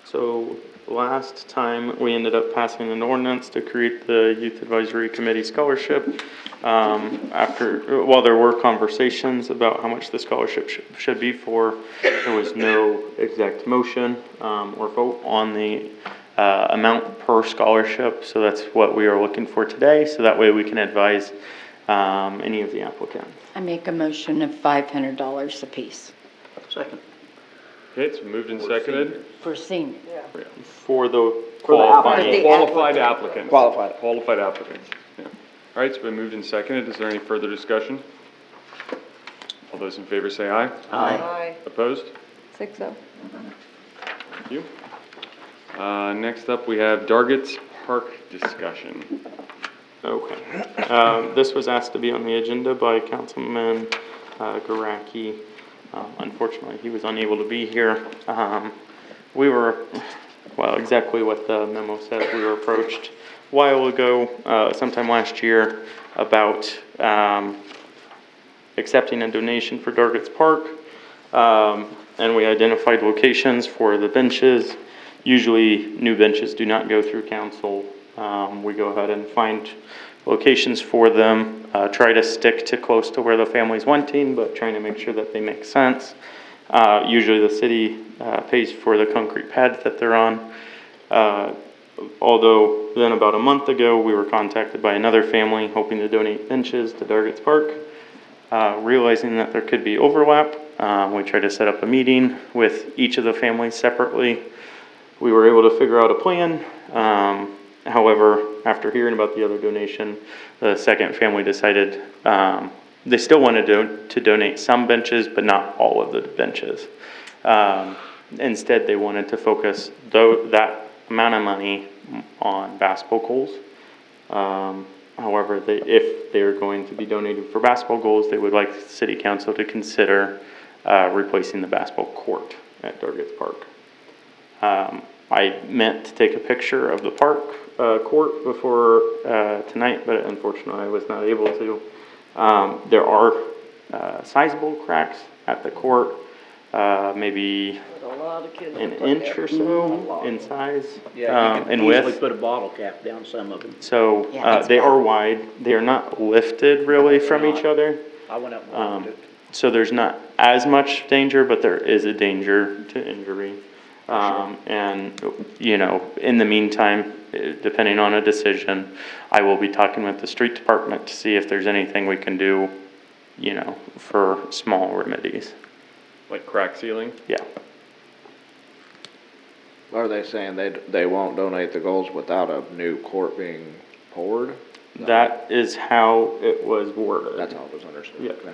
So last time, we ended up passing an ordinance to create the Youth Advisory Committee Scholarship. While there were conversations about how much the scholarship should be for, there was no exact motion or vote on the amount per scholarship. So that's what we are looking for today, so that way we can advise any of the applicants. I make a motion of $500 apiece Second. Okay, it's moved and seconded. for seniors. For the applicant. Qualified applicants. Qualified. Qualified applicants, yeah. All right, it's been moved and seconded. Is there any further discussion? All those in favor say aye. Aye. Opposed? 6-0. Thank you. Next up, we have Dargits Park discussion. Okay. This was asked to be on the agenda by Councilman Garacki. Unfortunately, he was unable to be here. We were, well, exactly what the memo says, we were approached a while ago, sometime last year, about accepting a donation for Dargits Park. And we identified locations for the benches. Usually, new benches do not go through council. We go ahead and find locations for them, try to stick to close to where the family's wanting, but trying to make sure that they make sense. Usually the city pays for the concrete pads that they're on. Although then about a month ago, we were contacted by another family hoping to donate benches to Dargits Park. Realizing that there could be overlap, we tried to set up a meeting with each of the families separately. We were able to figure out a plan. However, after hearing about the other donation, the second family decided they still wanted to donate some benches, but not all of the benches. Instead, they wanted to focus that amount of money on basketball goals. However, if they were going to be donated for basketball goals, they would like the city council to consider replacing the basketball court at Dargits Park. I meant to take a picture of the park court before tonight, but unfortunately I was not able to. There are sizable cracks at the court, maybe an inch or so in size Yeah, you and can easily width. put a bottle cap down some of them. So Yeah, that's they bad. are wide. They are not lifted really from each other. I went up and looked at it. So there's not as much danger, but there is a danger to injury. And, in the meantime, depending on a decision, I will be talking with the street department to see if there's anything we can do, for small remedies. Like crack sealing? Yeah. Are they saying they won't donate the goals without a new court being poured? That is how it was worded. That's how it was understood. Yeah. Okay.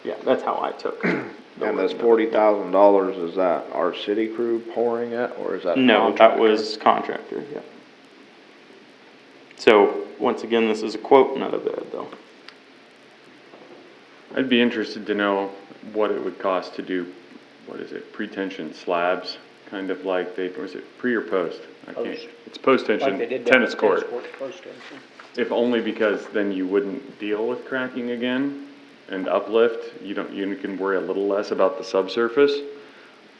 Yeah, that's how I took it. And this $40,000, is that our city crew pouring it, or is that? a No, that contractor? was contractor, yeah. So, once again, this is a quote, not a bid, though. I'd be interested to know what it would cost to do, what is it, pretension slabs kind of like was it pre or post? I can't, Post. it's post-tension Like they did down tennis at court. post-tension. If only because then you wouldn't deal with cracking again and uplift. You can worry a little less about the subsurface.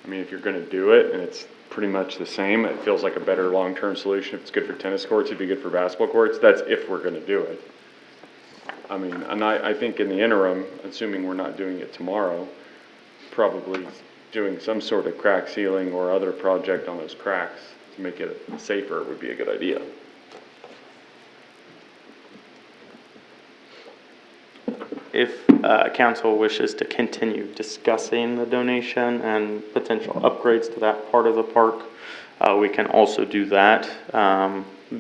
I mean, if you're gonna do it and it's pretty much the same, it feels like a better long-term solution. If it's good for tennis courts, it'd be good for basketball courts. That's if we're gonna do it. I mean, and I think in the interim, assuming we're not doing it tomorrow, probably doing some sort of crack sealing or other project on those cracks to make it safer would be a good idea. If council wishes to continue discussing the donation and potential upgrades to that part of the park, we can also do that.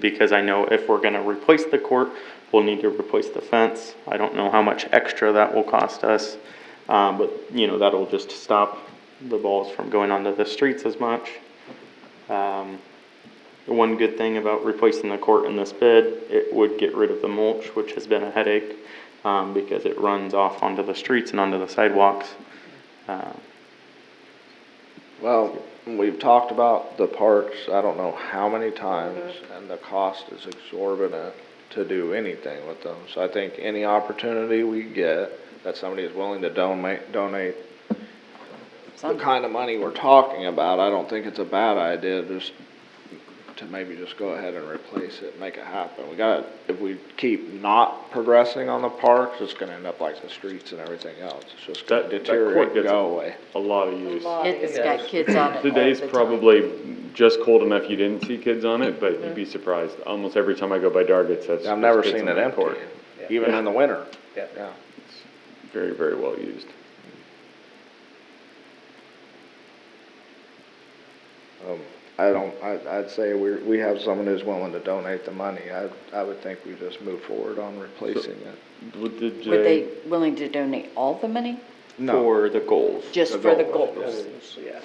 Because I know if we're gonna replace the court, we'll need to replace the fence. I don't know how much extra that will cost us. But that'll just stop the balls from going onto the streets as much. One good thing about replacing the court in this bid, it would get rid of the mulch, which has been a headache. Because it runs off onto the streets and onto the sidewalks. Well, we've talked about the parks, I don't know how many times, and the cost is exorbitant to do anything with them. So I think any opportunity we get that somebody is willing to donate the kind of money we're talking about, I don't think it's a bad idea just to maybe just go ahead and replace it, and make it happen. If we keep not progressing on the parks, it's gonna end up like the streets and everything else. It's just gonna That court deteriorate and gets go away. a lot of use. It's got kids on it all Today's the time. probably just cold enough you didn't see kids on it, but you'd be surprised. Almost every time I go by Dargits, that's. I've never there's kids seen on it that empty, court. even in the winter. Yeah. Yeah. It's very, very well used. I'd say we have someone who's willing to donate the money. I would think we just move forward on replacing it. Were they willing to donate all the money? No. For the goals. Just for the goals? Yeah.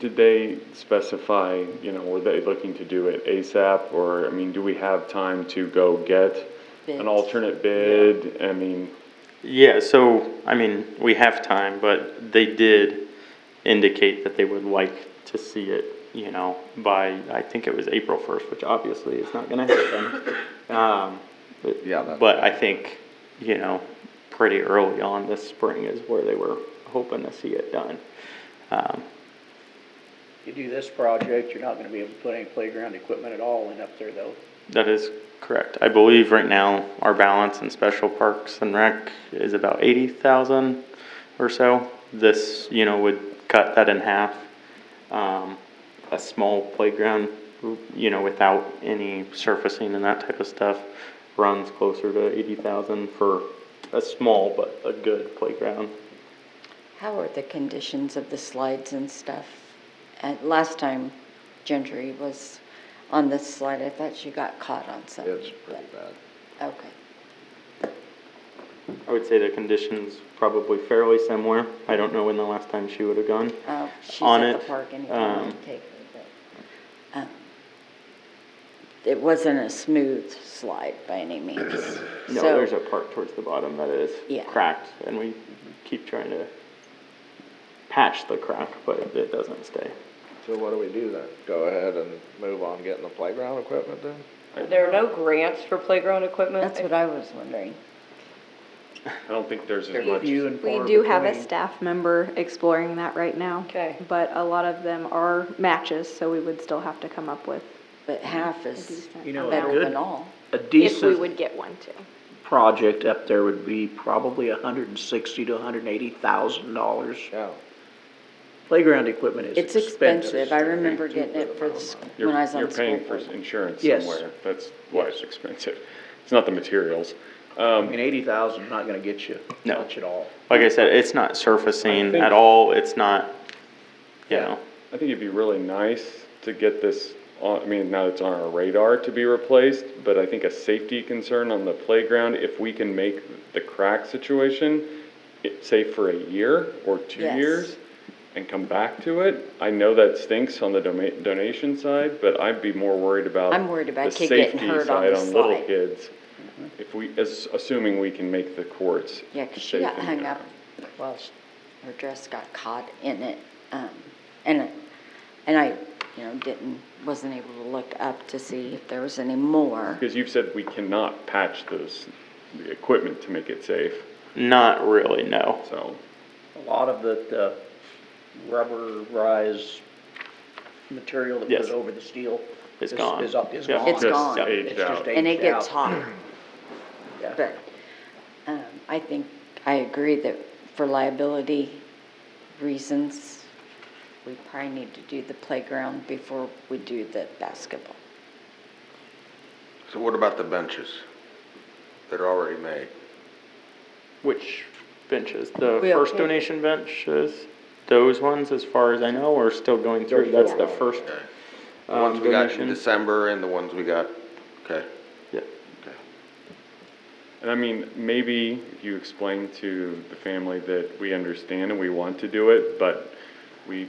Did they specify, were they looking to do it ASAP, or, I mean, do we have time to go get Bids. an alternate bid? I mean, Yeah, so, we have time, but they did indicate that they would like to see it, by, I think it was April 1st, which obviously is not gonna happen. But I think, pretty early on this spring is where they were hoping to see it done. You do this project, you're not gonna be able to put any playground equipment at all in up there though. That is correct. I believe right now our balance in special parks and rec is about 80,000 or so. This, would cut that in half. A small playground, without any surfacing and that type of stuff runs closer to 80,000 for a small but a good playground. How are the conditions of the slides and stuff? Last time Gentry was on this slide, I thought she got caught on something. It's pretty bad. Okay. I would say the conditions probably fairly similar. I don't know when the last time she would have gone. She's On at it, the park anytime I take her, but, it wasn't a smooth slide by any means. No, So- there's a part towards the bottom that is Yeah. cracked, and we keep trying to patch the crack, but it doesn't stay. So what do we do then? Go ahead and move on getting the playground equipment then? There are no grants for playground equipment? That's what I was wondering. I don't think there's as much. Few and We far do have a between. staff member exploring that right now. Okay. But a lot of them are matches, so we would still have to come up with But half a is decent You know, amount. better than all. A If we decent would get one too. project up there would be probably $160,000 to $180,000. Yeah. Playground equipment is It's expensive. I remember getting it for You're, when I was on you're the school paying for board. insurance Yes. somewhere. That's why it's expensive. It's not the materials. I mean, 80,000 is not gonna get you No. much at all. Like I said, it's not surfacing I think- at all. It's not, you know. I think it'd be really nice to get this on, I mean, now it's on our radar to be replaced, but I think a safety concern on the playground, if we can make the crack situation safe for a year or 2 Yes. years and come back to it. I know that stinks on the donation side, but I'd be more worried about I'm worried about a the kid getting safety hurt on side the on little slide. kids. If we, assuming we can make the courts. Yeah, 'cause she safe got and hung good. up, well, her dress got caught in it, and And I, wasn't able to look up to see if there was any more. Because you've said we cannot patch the equipment to make it safe, Not really, no. so. A lot of the rubberized material that Yes. goes over the steel. It's gone. Is Yeah. gone. It's Just gone. aged It's just out. And it aged gets out. hot. Yeah. But I think, I agree that for liability reasons, we probably need to do the playground before we do the basketball. So what about the benches that are already made? Which benches? The We first okay. donation benches, those ones, as far as I know, are still going through. That's the first Okay. The ones we got in donation. December and the ones we got, okay. Yeah. Okay. And I mean, maybe if you explain to the family that we understand and we want to do it, but we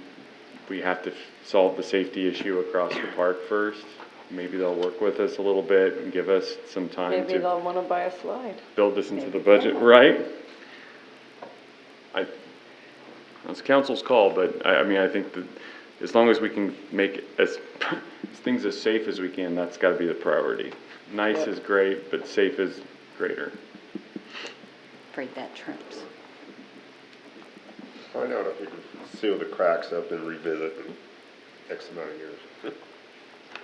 have to solve the safety issue across the park first. Maybe they'll work with us a little bit and give us some time Maybe to they'll want to buy a slide. build this into the budget, right? That's council's call, but I mean, I think that as long as we can make it as things as safe as we can, that's gotta be the priority. Nice is great, but safe is greater. Afraid that trumps. Find out if you can seal the cracks up and revisit in X amount of years.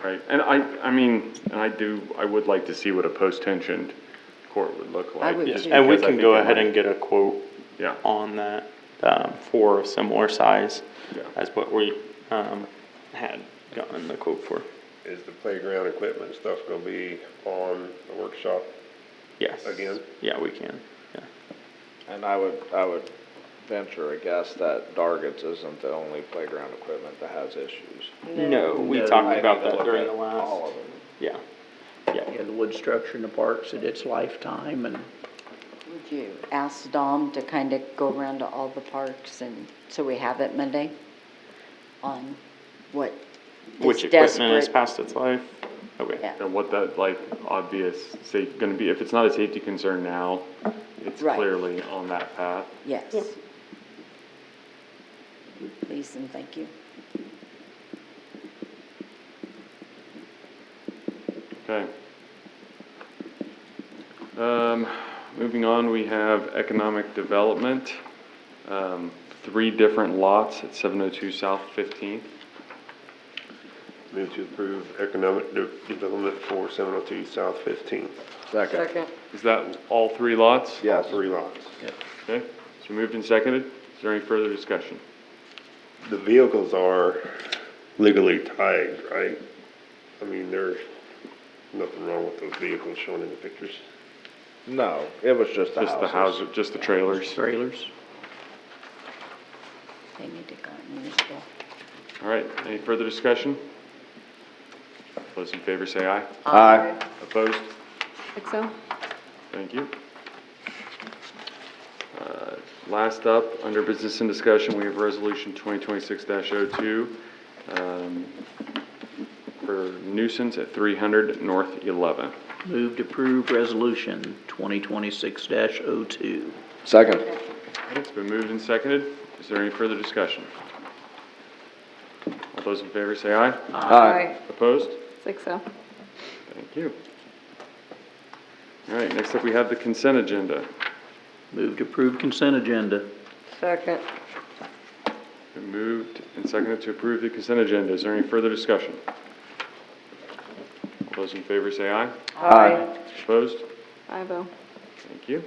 Right, and I would like to see what a post-tensioned court would look like. I would just too. And we because I can think go it ahead might- and get a quote Yeah, on that, for a similar size Yeah. as what we, had gotten the quote for. Is the playground equipment stuff gonna be on the workshop? Yes. Again? Yeah, we can, yeah. And I would venture a guess that Dargits isn't the only playground equipment that has issues. No, we No. talked I about need to that look during at the all last, of them. yeah. Yeah, the wood structure in the parks at its lifetime, and Would you ask Dom to kind of go around to all the parks and, so we have it Monday? On what Which is equipment is desperate? past its life? Okay. Yeah. and what that, like, obvious, gonna be, if it's not a safety concern now, it's Right. clearly on that path. Yes. Please and thank you. Okay. Moving on, we have economic development, 3 different lots at 702 South 15th. Move to approve economic development for 702 South 15th. Second. Is that all 3 lots? All 3 lots. Okay, so moved and seconded. Is there any further discussion? The vehicles are legally tagged, right? I mean, there's nothing wrong with those vehicles shown in the pictures. No, it was just the Just the houses. house, just the trailers? trailers. They need to go in as well. All right, any further discussion? Those in favor say aye. Aye. Opposed? Think so? Thank you. Last up, under business and discussion, we have resolution 2026-02 for nuisance at 300 North 11. Move to approve resolution 2026-02. Second. It's been moved and seconded. Is there any further discussion? All those in favor say aye. Aye. Opposed? Think so? Thank you. All right, next up we have the consent agenda. Move to approve consent agenda. Second. Been moved and seconded to approve the consent agenda. Is there any further discussion? All those in favor say aye. Aye. Opposed? 5-0. Thank you.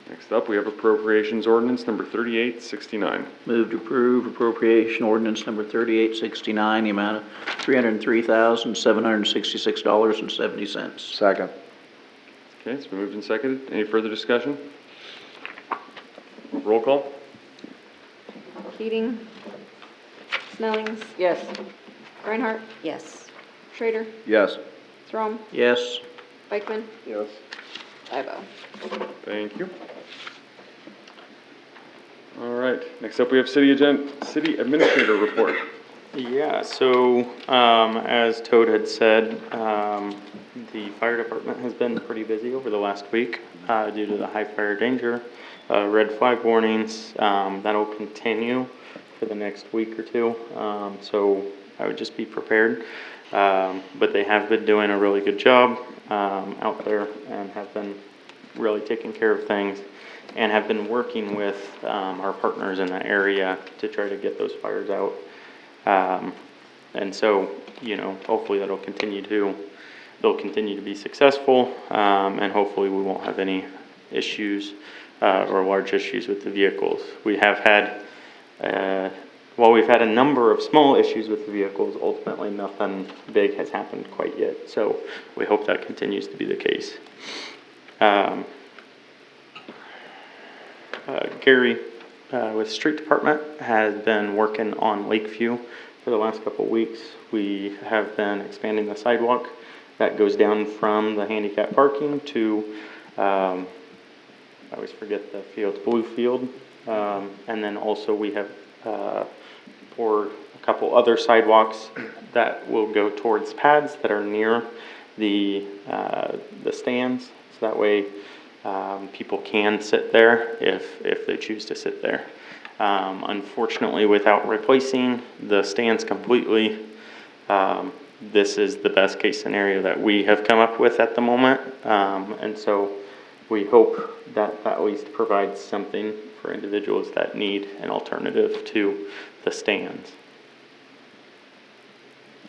Next up, we have appropriations ordinance number 3869. Move to approve appropriation ordinance number 3869, the amount of $303,766.70. Second. Okay, it's been moved and seconded. Any further discussion? Roll call? Keating? Snellings? Yes. Reinhardt? Yes. Schrader? Yes. Throm? Yes. Beichman? Yes. 5-0. Thank you. All right, next up we have city administrator report. Yeah, so, as Toad had said, the fire department has been pretty busy over the last week, due to the high fire danger, red flag warnings, that'll continue for the next week or two. So I would just be prepared. But they have been doing a really good job out there and have been really taking care of things and have been working with our partners in the area to try to get those fires out. And so, hopefully they'll continue to be successful, and hopefully we won't have any issues or large issues with the vehicles. We have had, while we've had a number of small issues with the vehicles, ultimately nothing big has happened quite yet. So we hope that continues to be the case. Gary with Street Department has been working on Lakeview for the last couple of weeks. We have been expanding the sidewalk that goes down from the handicap parking to, I always forget the field, Blue Field. And then also we have poured a couple other sidewalks that will go towards pads that are near the stands. So that way people can sit there if they choose to sit there. Unfortunately, without replacing the stands completely, this is the best case scenario that we have come up with at the moment. And so we hope that at least provides something for individuals that need an alternative to the stands.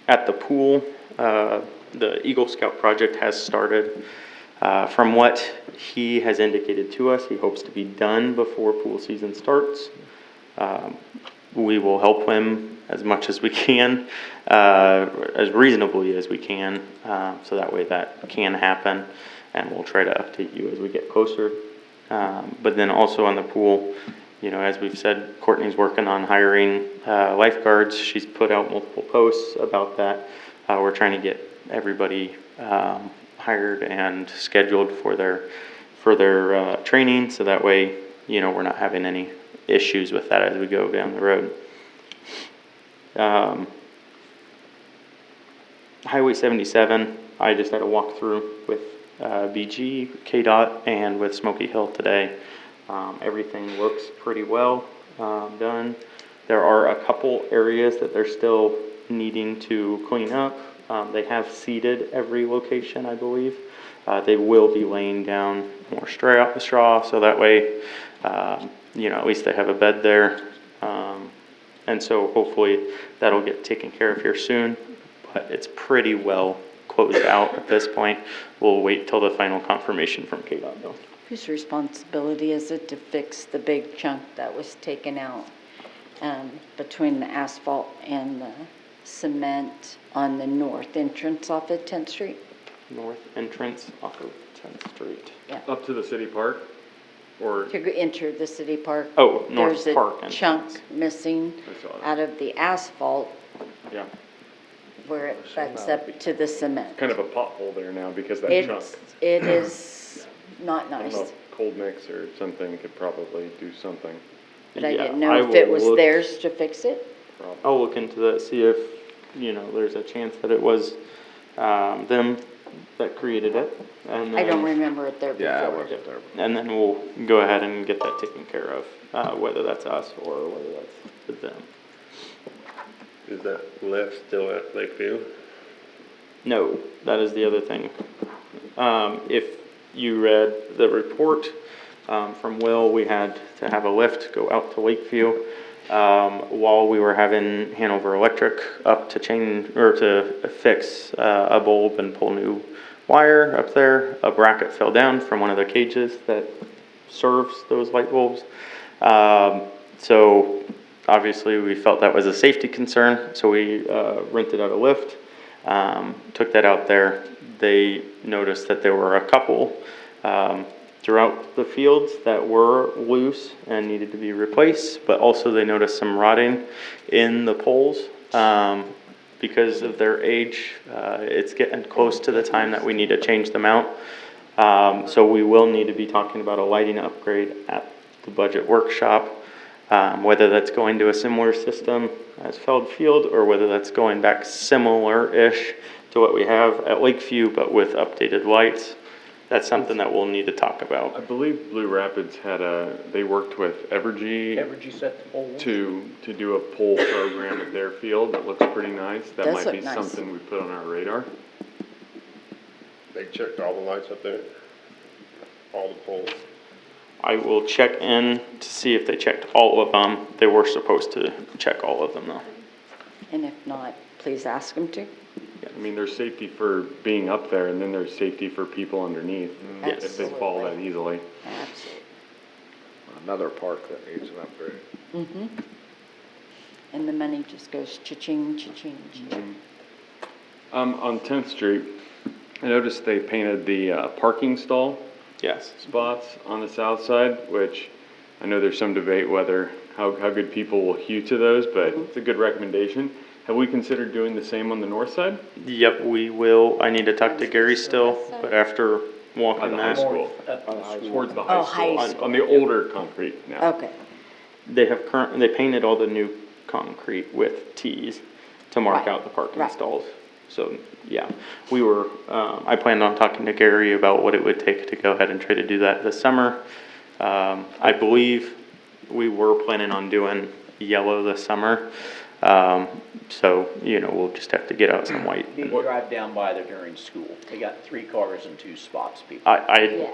At the pool, the Eagle Scout project has started. From what he has indicated to us, he hopes to be done before pool season starts. We will help him as much as we can, as reasonably as we can, so that way that can happen, and we'll try to update you as we get closer. But then also on the pool, as we've said, Courtney's working on hiring lifeguards. She's put out multiple posts about that. We're trying to get everybody hired and scheduled for their training, so that way, we're not having any issues with that as we go down the road. Highway 77, I just had a walkthrough with BG, KDOT, and with Smoky Hill today. Everything looks pretty well done. There are a couple areas that they're still needing to clean up. They have seeded every location, I believe. They will be laying down more straw, so that way, at least they have a bed there. And so hopefully that'll get taken care of here soon, but it's pretty well closed out at this point. We'll wait till the final confirmation from KDOT though. Whose responsibility is it to fix the big chunk that was taken out between the asphalt and the cement on the north entrance off of 10th Street? North entrance off of 10th Street. Yeah. Up to the city park? Or, To enter the city park. Oh, North There's Park a entrance. chunk missing I saw that. out of the asphalt Yeah, where it backs up to the cement. kind of a pothole there now because that chunk. It is not I don't know nice, if Cold Mix or something could probably do something. but I Yeah, didn't I know if it will was look- theirs to fix it. I'll look into that, see if, there's a chance that it was them that created it. And I don't then- remember it there before. Yeah, I wasn't there. And then we'll go ahead and get that taken care of, whether that's us or whether that's with them. Is that lift still at Lakeview? No, that is the other thing. If you read the report from Will, we had to have a lift go out to Lakeview. While we were having Hanover Electric up to change, or to fix a bulb and pull new wire up there, a bracket fell down from one of the cages that serves those light bulbs. So obviously we felt that was a safety concern, so we rented out a lift, took that out there. They noticed that there were a couple throughout the fields that were loose and needed to be replaced, but also they noticed some rotting in the poles because of their age. It's getting close to the time that we need to change them out. So we will need to be talking about a lighting upgrade at the budget workshop, whether that's going to a similar system as Feld Field or whether that's going back similar-ish to what we have at Lakeview, but with updated lights. that's something that we'll need to talk I about. believe Blue Rapids they worked with Evergy Evergy set the poles. to do a pole program at their field that looks pretty nice. That Does might look be nice. something we put on our radar. They checked all the lights up there, all the poles. I will check in to see if they checked all of them. They were supposed to check all of them though. And if not, please ask them to. I mean, there's safety for being up there, and then there's safety for people underneath if they fall that easily. Absolutely. Another park that needs an upgrade. Mm-hmm. And the money just goes cha-ching, cha-ching, cha-ching. On 10th Street, I noticed they painted the parking stall Yes. spots on the south side, which I know there's some debate whether, how good people will hew to those, but it's a good recommendation. Have we considered doing the same on the north side? Yep, we will. I need to talk to Gary still, west side? but after By walking the high that, school, towards the high Oh, school, high on the older concrete now. Okay. they painted all the new concrete with T's to mark Right, out the parking right. stalls. So, yeah, I planned on talking to Gary about what it would take to go ahead and try to do that this summer. I believe we were planning on doing yellow this summer. So, we'll just have to get out some white. You drive down by there during school. They got 3 cars and 2 spots, people.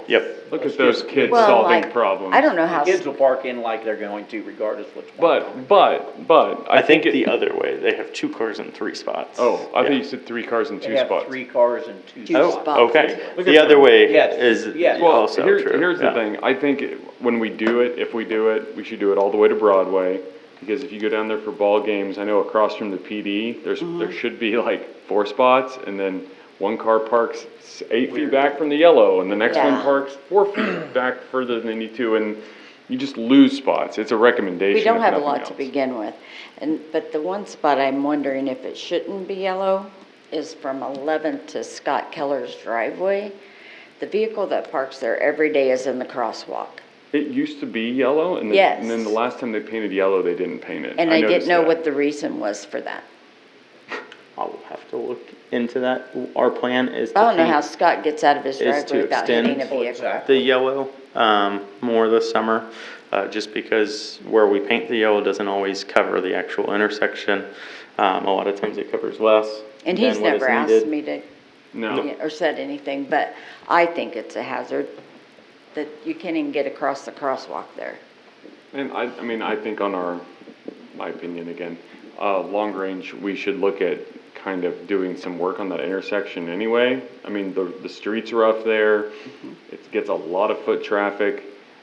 Yep. Look at those kids Well, solving like, problems. I don't know how, Kids will park in like they're going to regardless which one. But, I think the other way, they have 2 cars and 3 spots. Oh, I Yeah. thought you said 3 cars and 2 They have spots. 3 cars and 2 Two spots. spots. Oh, okay. Look The at other that. way Yes, is yes. Well, also true. here's the yeah. thing, I think when we do it, if we do it, we should do it all the way to Broadway, because if you go down there for ball games, I know across from the PD, there should be like 4 spots, and then one car parks 8 feet back from the yellow, and the next one Yeah. parks 4 feet back further than they need to, and you just lose spots. It's a recommendation, we don't if have a nothing lot to else. begin with. But the one spot I'm wondering if it shouldn't be yellow is from 11th to Scott Keller's driveway. The vehicle that parks there every day is in the crosswalk. It used to be yellow, and Yes. and then the last time they painted yellow, they didn't paint it. And I didn't noticed know that. what the reason was for that. I'll have to look into that. Our plan is to I don't know how paint Scott gets out of his is to driveway without hitting a extend vehicle. the yellow, more this summer, just because where we paint the yellow doesn't always cover the actual intersection. A lot of times it covers less And he's than what is never asked needed. me to, No. or said anything, but I think it's a hazard that you can't even get across the crosswalk there. And I mean, I think my opinion again, long range, we should look at kind of doing some work on that intersection anyway. I mean, the street's rough there, it gets a lot of foot traffic.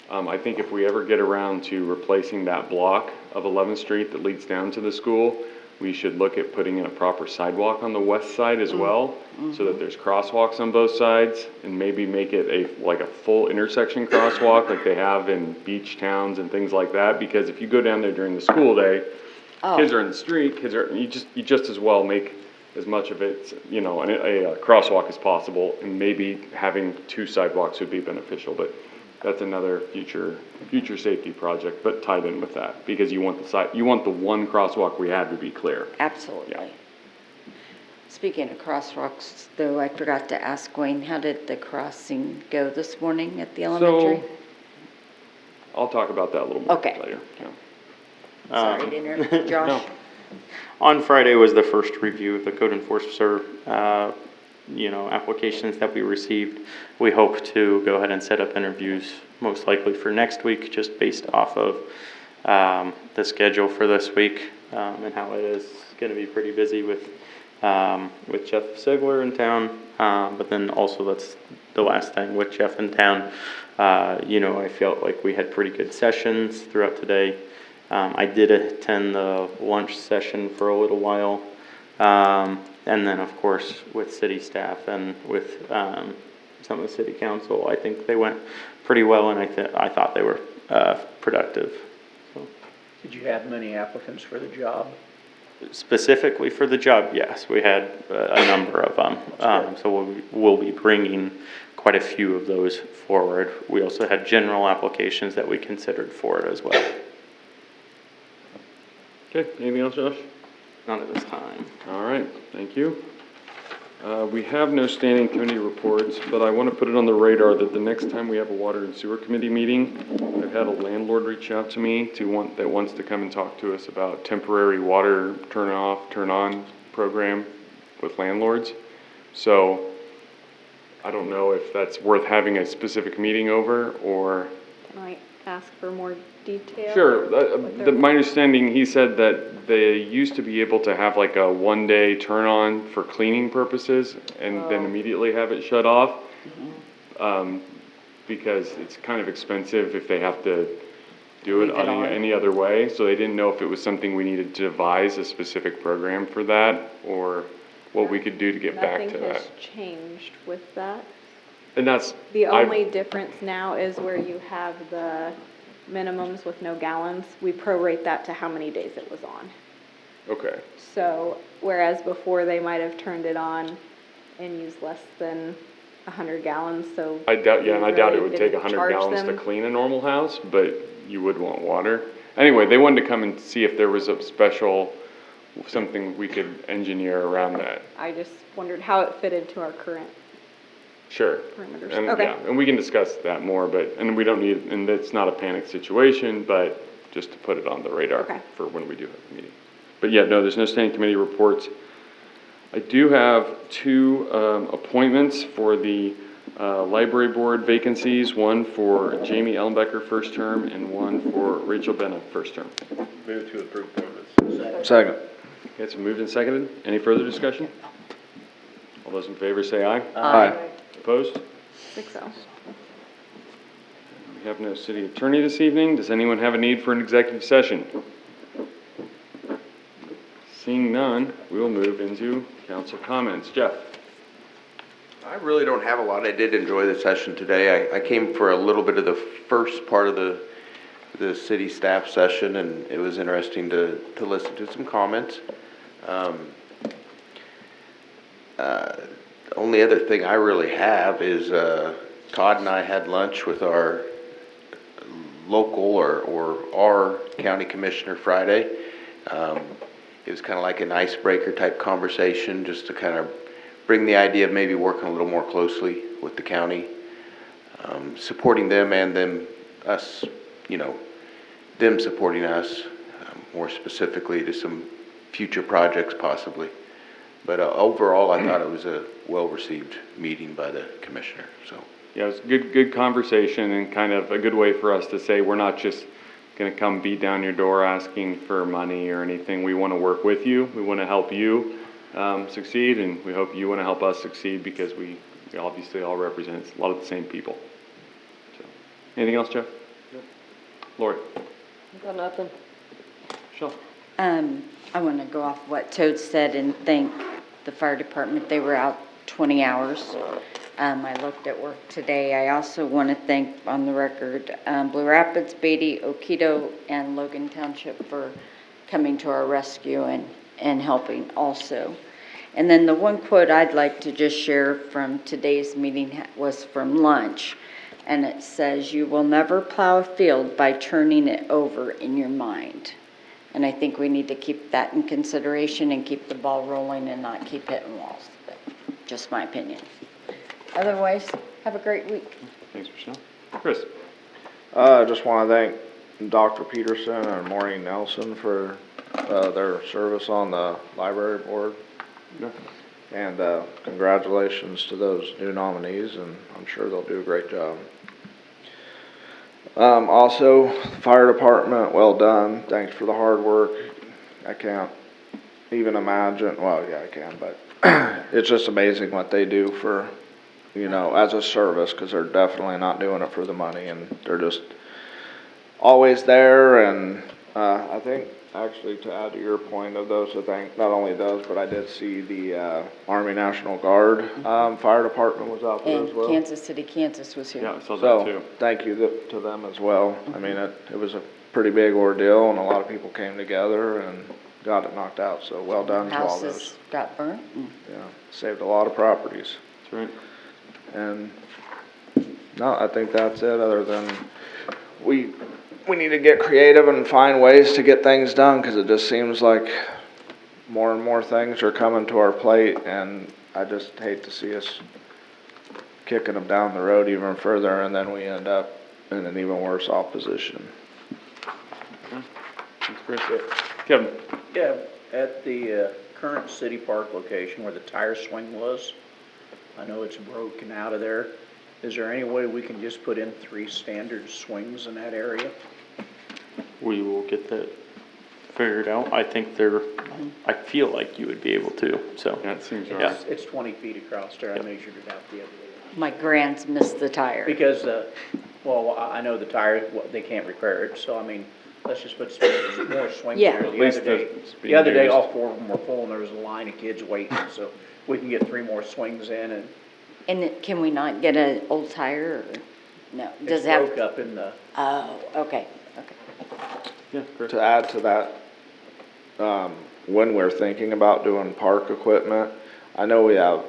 I think if we ever get around to replacing that block of 11th Street that leads down to the school, we should look at putting in a proper sidewalk on the west side as well, so that there's crosswalks on both sides, and maybe make it like a full intersection crosswalk like they have in beach towns and things like that, because if you go down there during the school day, kids are in the street, you just as well make as much of it, a crosswalk as possible, and maybe having 2 sidewalks would be beneficial, but that's another future safety project, but tied in with that, because you want the one crosswalk we had to be clear. Absolutely. Yeah. Speaking of crosswalks, though, I forgot to ask Wayne, how did the crossing go this morning at the elementary? So, I'll talk about that a little more Okay. later. Yeah. Sorry to interrupt, Josh. On Friday was the first review of the code enforcer, applications that we received. We hope to go ahead and set up interviews, most likely for next week, just based off of the schedule for this week, and how it is going to be pretty busy with Jeff Sigler in town. But then also, that's the last thing with Jeff in town. I felt like we had pretty good sessions throughout today. I did attend the lunch session for a little while. And then, of course, with city staff and with some of the city council, I think they went pretty well, and I thought they were productive. So, Did you have many applicants for the job? specifically for the job, yes, we had a number of them. So we'll be bringing quite a few of those forward. We also had general applications that we considered for it as well. Okay, anything else, Josh? Not at this time. All right, thank you. We have no standing committee reports, but I want to put it on the radar that the next time we have a water and sewer committee meeting, I've had a landlord reach out to me that wants to come and talk to us about temporary water turn off, turn on program with landlords. So I don't know if that's worth having a specific meeting over, or. Can I ask for more detail? Sure. What they're- My understanding, he said that they used to be able to have like a one-day turn-on for cleaning purposes and then immediately have it shut off. Because it's kind of expensive if they have to do it Leave it on. any other way. So they didn't know if it was something we needed to devise a specific program for that, or what we could do to get back to Nothing that. has changed with that. And that's. The I've- only difference now is where you have the minimums with no gallons, we prorate that to how many days it was on. Okay. So whereas before they might have turned it on and used less than 100 gallons, so. I doubt, yeah, and I doubt it really would take didn't 100 charge gallons to them. clean a normal house, but you would want water. Anyway, they wanted to come and see if there was a special, something we could engineer around that. I just wondered how it fitted to our current Sure. parameters. And, Okay. yeah, and we can discuss that more, but, and we don't need, and it's not a panic situation, but just to put it on the radar Okay. for when we do have a meeting. But yeah, no, there's no standing committee reports. I do have two appointments for the library board vacancies, one for Jamie Ellenbecker, first term, and one for Rachel Bennett, first term. Move to approve appointments. Second. Okay, it's moved and seconded. Any further discussion? All those in favor say aye. Aye. Opposed? 6-0. We have no city attorney this evening. Does anyone have a need for an executive session? Seeing none, we will move into council comments. Jeff? I really don't have a lot. I did enjoy the session today. I came for a little bit of the first part of the city staff session, and it was interesting to listen to some comments. Only other thing I really have is Todd and I had lunch with our local or our county commissioner Friday. It was kind of like an icebreaker type conversation, just to kind of bring the idea of maybe working a little more closely with the county, supporting them and us, them supporting us, more specifically to some future projects possibly. But overall, I thought it was a well-received meeting by the commissioner, so. Yeah, it was good conversation and kind of a good way for us to say we're not just going to come beat down your door asking for money or anything. We want to work with you. We want to help you succeed, and we hope you want to help us succeed because we obviously all represent a lot of the same people. So, anything else, Jeff? No. Lori? Got nothing. Michelle? I want to go off what Toad said and thank the fire department. They were out 20 hours. I looked at work today. I also want to thank, on the record, Blue Rapids, Beatty, Oketo, and Logan Township for coming to our rescue and helping also. And then the one quote I'd like to just share from today's meeting was from lunch. And it says, "You will never plow a field by turning it over in your mind." And I think we need to keep that in consideration and keep the ball rolling and not keep hitting walls. But just my opinion. Otherwise, have a great week. Thanks, Michelle. Chris? I just want to thank Dr. Peterson and Maureen Nelson for their service on the library board. Yeah. And congratulations to those new nominees, and I'm sure they'll do a great job. Also, fire department, well done. Thanks for the hard work. I can't even imagine, well, yeah, I can, but it's just amazing what they do for, as a service, because they're definitely not doing it for the money, and they're just always there. And I think, actually, to add to your point of those, I think not only those, but I did see the Army National Guard fire department was out there as And well. Kansas City, Kansas was here. Yeah, I saw that So, too. thank you to them as well. I mean, it was a pretty big ordeal, and a lot of people came together and got it knocked out, so well done to all those. Houses got burnt. Yeah, saved a lot of properties. That's right. And, no, I think that's it, other than we need to get creative and find ways to get things done, because it just seems like more and more things are coming to our plate, and I just hate to see us kicking them down the road even further, and then we end up in an even worse off position. That's great. Kevin? Yeah, at the current city park location where the tire swing was, I know it's broken out of there. Is there any way we can just put in 3 standard swings in that area? We will get that figured out. I think I feel like you would be able to, so. That seems right. Yeah. It's 20 feet across there. I measured it out the other day. My grands missed the tire. Because, well, I know the tire, they can't repair it, so I mean, let's just put some more swings Yeah. there. At least The other day, used. all 4 of them were full, and there was a line of kids waiting, so we can get 3 more swings in, and And can we not get an old tire, or, no? Does it's it have? broke up in the, Oh, okay. Yeah, great. To add to that, when we're thinking about doing park equipment, I know we have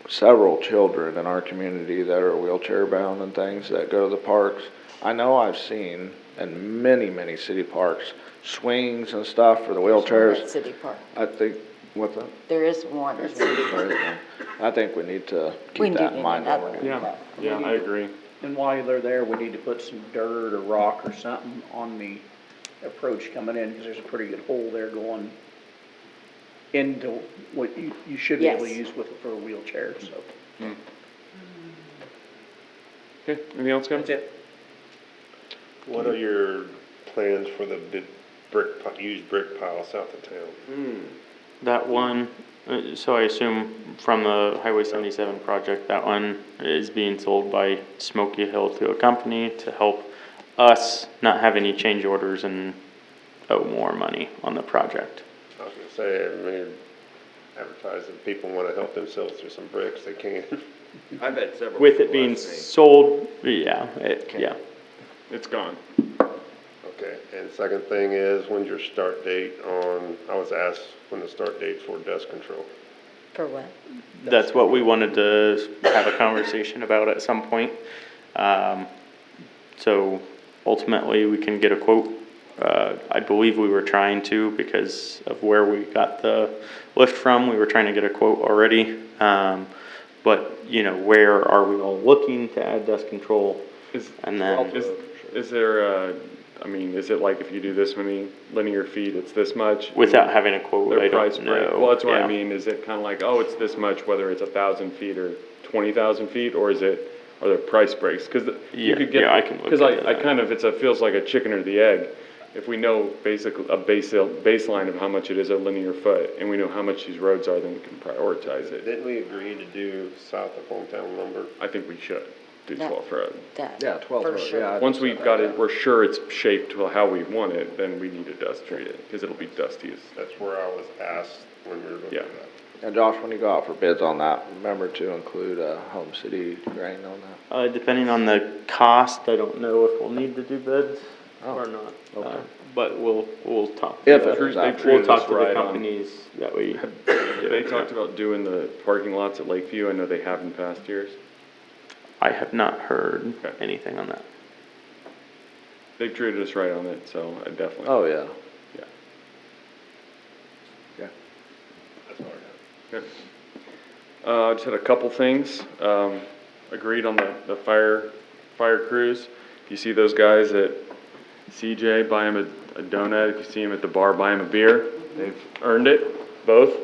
several children in our community that are wheelchair bound and things that go to the parks. I know I've seen in many, many city parks, swings and stuff for the At wheelchairs. City Park. I think, what's that? There is one. I think we need to We keep need that in mind. when another we're- one. Yeah, I agree. and while they're there, we need to put some dirt or rock or something on the approach coming in, because there's a pretty good hole there going into what you should be able to Yes. use for a wheelchair, so. Okay, anything else, Kevin? That's it. What are your plans for the big used brick pile south of town? That one, so I assume from the Highway 77 project, that one is being sold by Smoky Hill to a company to help us not have any change orders and owe more money on the project. I was gonna say, I mean, advertising, people wanna help themselves through some bricks, they can. I've had several. With it people being ask me. sold, yeah, yeah. It's gone. Okay, and second thing is, when's your start date on, I was asked when the start date for dust control. For what? That's what we wanted to have a conversation about at some point. So ultimately, we can get a quote. I believe we were trying to, because of where we got the lift from, we were trying to get a quote already. But, you know, where are we all looking to add dust control? And then, Is there I mean, is it like if you do this many linear feet, it's this much? without having a quote, Their I price don't break. know. Well, that's what I Yeah. mean. Is it kind of like, oh, it's this much, whether it's 1,000 feet or 20,000 feet, or are there price breaks? Because you Yeah, could get, yeah, I can look because into I that. kind of, feels like a chicken or the egg. If we know basically a baseline of how much it is a linear foot, and we know how much these roads are, then we can prioritize it. Didn't we agree to do south of hometown lumber? I think we should do That- 12th Road. Yeah, 12th For Road, sure. yeah. Once we've got it, we're sure it's shaped to how we want it, then we need to dust treat it, because it'll be dusty as, That's where I was asked when we were looking Yeah. at that. And Josh, when you go out for bids on that, remember to include Home City grain on that. Depending on the cost, I don't know if we'll need to do bids or not. okay. But we'll talk. If to it the- is that. treated We'll talk us to the right on- companies that we. They talked about doing the parking lots at Lakeview. I know they have in past years. I have not heard Okay. anything on that. They've treated us right on it, so I definitely. Oh, yeah. Yeah. Yeah. That's all I got. Okay. Just had a couple things. Agreed on the fire crews. If you see those guys at CJ, buy them a donut. If you see them at the bar, buy them a beer. They've earned it, both.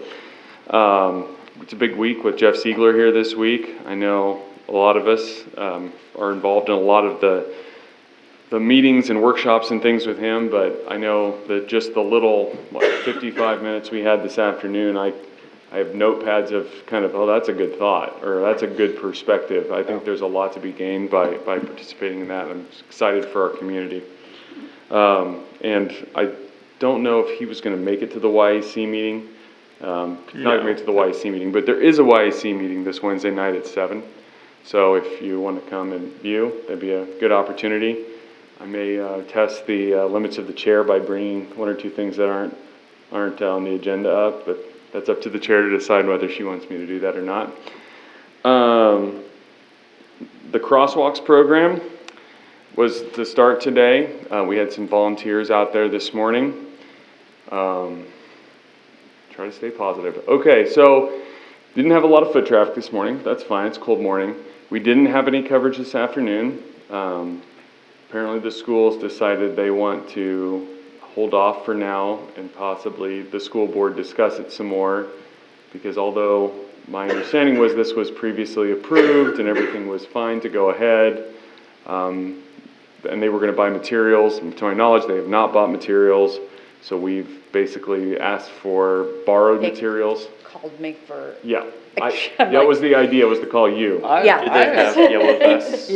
It's a big week with Jeff Siegler here this week. I know a lot of us are involved in a lot of the meetings and workshops and things with him, but I know that just the little 55 minutes we had this afternoon, I have notepads of kind of, oh, that's a good thought, or that's a good perspective. I think there's a lot to be gained by participating in that. I'm excited for our community. And I don't know if he was going to make it to the YAC meeting. He's not going to make it to the YAC meeting, but there is a YAC meeting this Wednesday night at 7. So if you want to come and view, that'd be a good opportunity. I may test the limits of the chair by bringing one or two things that aren't on the agenda up, but that's up to the chair to decide whether she wants me to do that or not. The crosswalks program was to start today. We had some volunteers out there this morning. Trying Try to stay positive. Okay, so didn't have a lot of foot traffic this morning. That's fine. It's a cold morning. We didn't have any coverage this afternoon. Apparently the schools decided they want to hold off for now and possibly the school board discuss it some more, because although my understanding was this was previously approved and everything was fine to go ahead, and they were going to buy materials. And to my knowledge, they have not bought materials. So we've basically asked for borrowed materials. Called me for. Yeah. I'm That was the idea, was to call you. Yeah. Do they have yellow vests?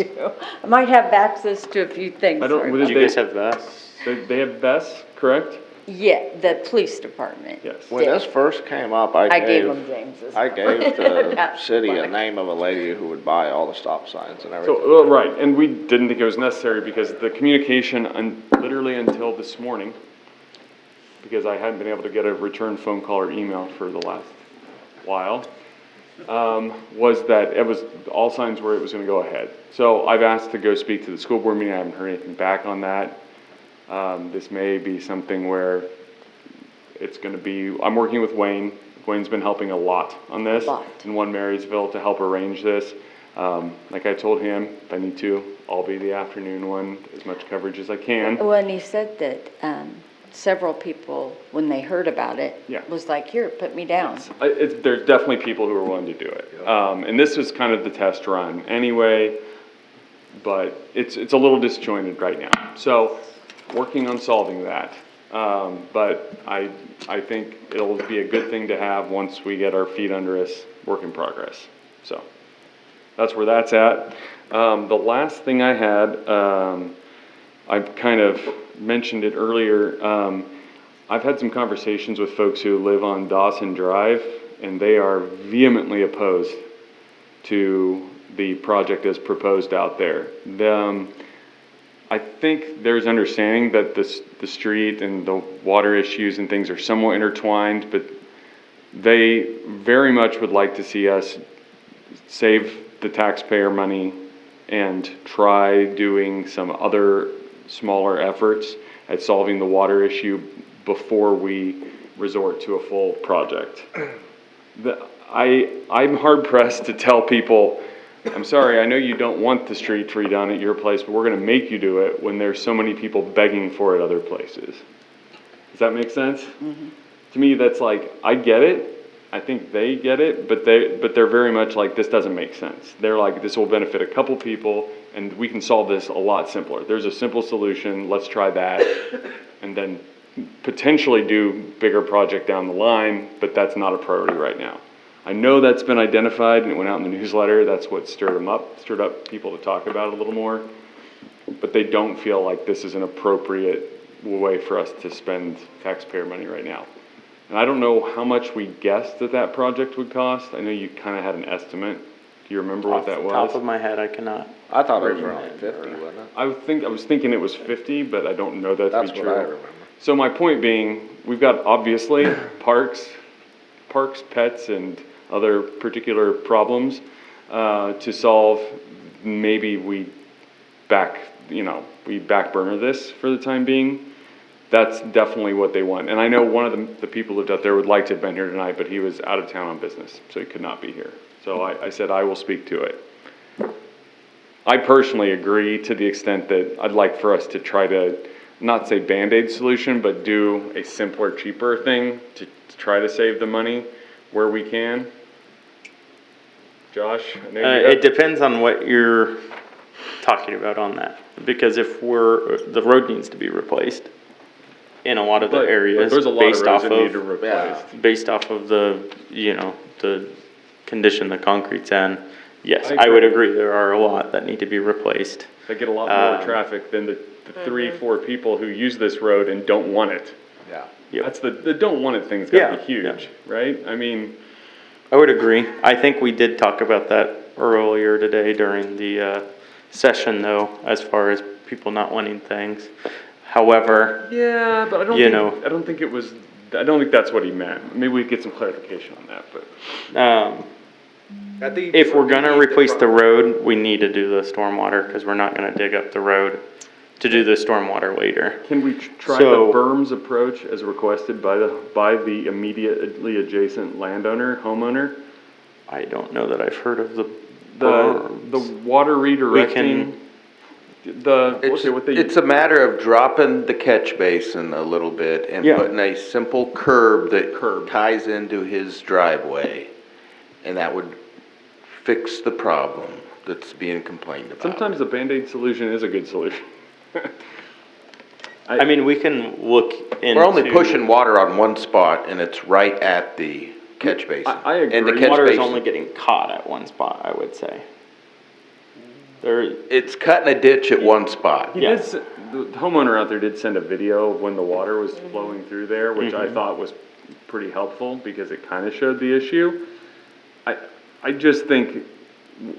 I might have access to a few things. I don't- sorry what about Do did you guys have vests? They have vests, correct? that. Yeah, the police department. Yes. When this first came up, I gave gave, them James's. I gave the That's city a funny. name of a lady who would buy all the stop signs and So, everything. right, and we didn't think it was necessary because the communication literally until this morning, because I hadn't been able to get a return phone call or email for the last while, was that it was, all signs were it was gonna go ahead. So I've asked to go speak to the school board meeting. I haven't heard anything back on that. This may be something where it's gonna be, I'm working with Wayne. Wayne's been helping a lot on this. In One Marysville to help arrange this. Like I told him, if I need to, I'll be the afternoon one, as much coverage as I can. Well, and he said that, several people, when they heard about it, Yeah. was like, here, put me down. There's definitely people who are willing to do it. And this was kind of the test run anyway, but it's a little disjointed right now. So, working on solving that. But I think it'll be a good thing to have once we get our feet under us, work in progress. So, that's where that's at. The last thing I had, I kind of mentioned it earlier. I've had some conversations with folks who live on Dawson Drive, and they are vehemently opposed to the project as proposed out there. I think there's understanding that the street and the water issues and things are somewhat intertwined, but they very much would like to see us save the taxpayer money and try doing some other smaller efforts at solving the water issue before we resort to a full project. I'm hard pressed to tell people, I'm sorry, I know you don't want the street redone at your place, but we're gonna make you do it when there's so many people begging for it other places. Does that make sense? To me, that's like, I get it, I think they get it, but they're very much like, this doesn't make sense. They're like, this will benefit a couple people, and we can solve this a lot simpler. There's a simple solution, let's try that, and then potentially do bigger project down the line, but that's not a priority right now. I know that's been identified and it went out in the newsletter. That's what stirred up people to talk about it a little more. But they don't feel like this is an appropriate way for us to spend taxpayer money right now. And I don't know how much we guessed that project would cost. I know you kind of had an estimate. Do you remember what that was? Off the top of my head, I cannot. I thought it was around 50, wasn't it? I was thinking it was 50, but I don't know that to That's be what true. I remember. So my point being, we've got obviously parks, pets, and other particular problems to solve. Maybe we back burner this for the time being. That's definitely what they want. And I know one of the people who lived out there would like to have been here tonight, but he was out of town on business, so he could not be here. So I said I will speak to it. I personally agree to the extent that I'd like for us to try to not say Band-Aid solution, but do a simpler, cheaper thing to try to save the money where we can. Josh? I know you It depends on what you're talking about on that, because if the road needs to be replaced in a lot of the areas there's a lot of roads that need to replace. based off of the condition the concrete's in, yes, I I would agree, there are a lot that need to be replaced. They get a lot more traffic than the 3-4 people who use this road and don't want it. Yeah. Yep. That's the don't want it thing's gotta be Yeah, huge, right? I mean, I would agree. I think we did talk about that earlier today during the session though, as far as people not wanting things. However, yeah, but I don't think that's what he meant. Maybe we get some clarification on that, but. if we're gonna replace the road, we need to do the stormwater, because we're not gonna dig up the road to do the stormwater later. Can we try So- the berms approach as requested by the immediately adjacent landowner, homeowner? I don't know that I've heard of the The berms. water redirecting, It's a matter of dropping the catch basin a little bit and Yeah. putting a simple curb that ties into his driveway. And that would fix the problem that's being complained about. sometimes the Band-Aid solution is a good solution. I mean, we can look into. We're only pushing water on one spot and it's right at the catch basin. I agree. And the catch Water is basin, only getting caught at one spot, I would say. There, it's cutting a ditch at one spot. He did, the homeowner out there did send a video of when the water was flowing through there, which I thought was pretty helpful because it kind of showed the issue. I just think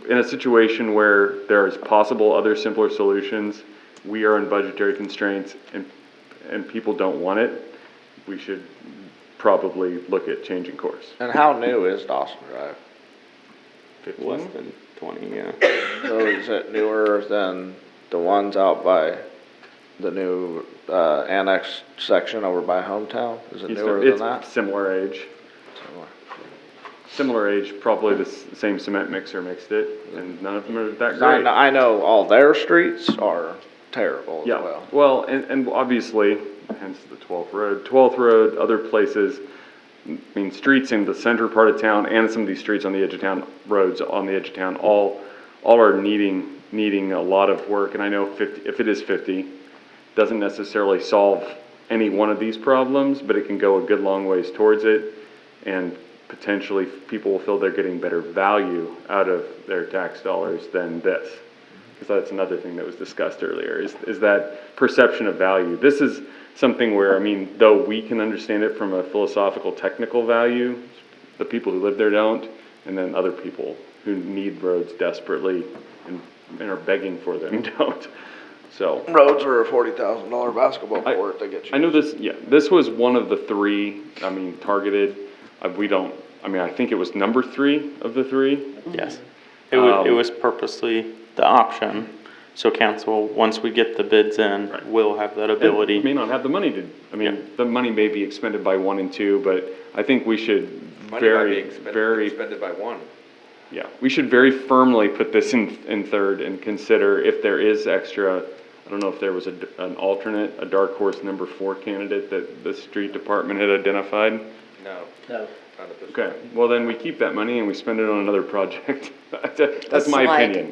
in a situation where there is possible other simpler solutions, we are in budgetary constraints and people don't want it, we should probably look at changing course. And how new is Dawson Drive? 15? less than 20, yeah. So is it newer than the ones out by the new, annex section over by Hometown? Is it newer than It's that? similar age. Similar age, probably the same cement mixer mixed it, and none of them are that great. I know all their streets are terrible as Yeah, well. well, and obviously, hence the 12th Road, other places, I mean, streets in the center part of town and some of these streets on the edge of town, roads on the edge of town, all are needing a lot of work, and I know 50, if it is 50, doesn't necessarily solve any one of these problems, but it can go a good long ways towards it, and potentially people will feel they're getting better value out of their tax dollars than this. Because that's another thing that was discussed earlier, is that perception of value. This is something where, I mean, though we can understand it from a philosophical, technical value, the people who live there don't, and then other people who need roads desperately and are begging for them don't. So. Roads are a $40,000 basketball court that gets you. I know this, yeah, this was one of the three, I mean, targeted. I think it was number 3 of the 3. Yes. It was purposely the option, so council, once we get the bids in, Right. will have that It ability. may not have the money to, the money may be expended by 1 and 2, but I think we should very expended by one. yeah, we should very firmly put this in third and consider if there is extra, I don't know if there was an alternate, a dark horse number 4 candidate that the street department had identified. No. No. Not at this Okay, point. well then we keep that money and we spend it on another project. That's my slide. opinion.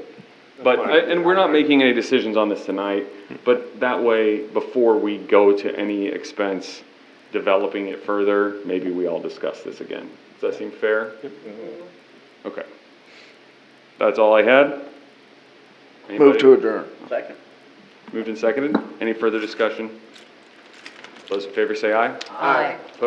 But, and we're not making any decisions on this tonight, but that way, before we go to any expense developing it further, maybe we all discuss this again. Does that seem fair? Okay. That's all I had. Move Anybody? to adjourn. Second. Moved and seconded. Any further discussion? Those in favor say aye. Aye. Opposed?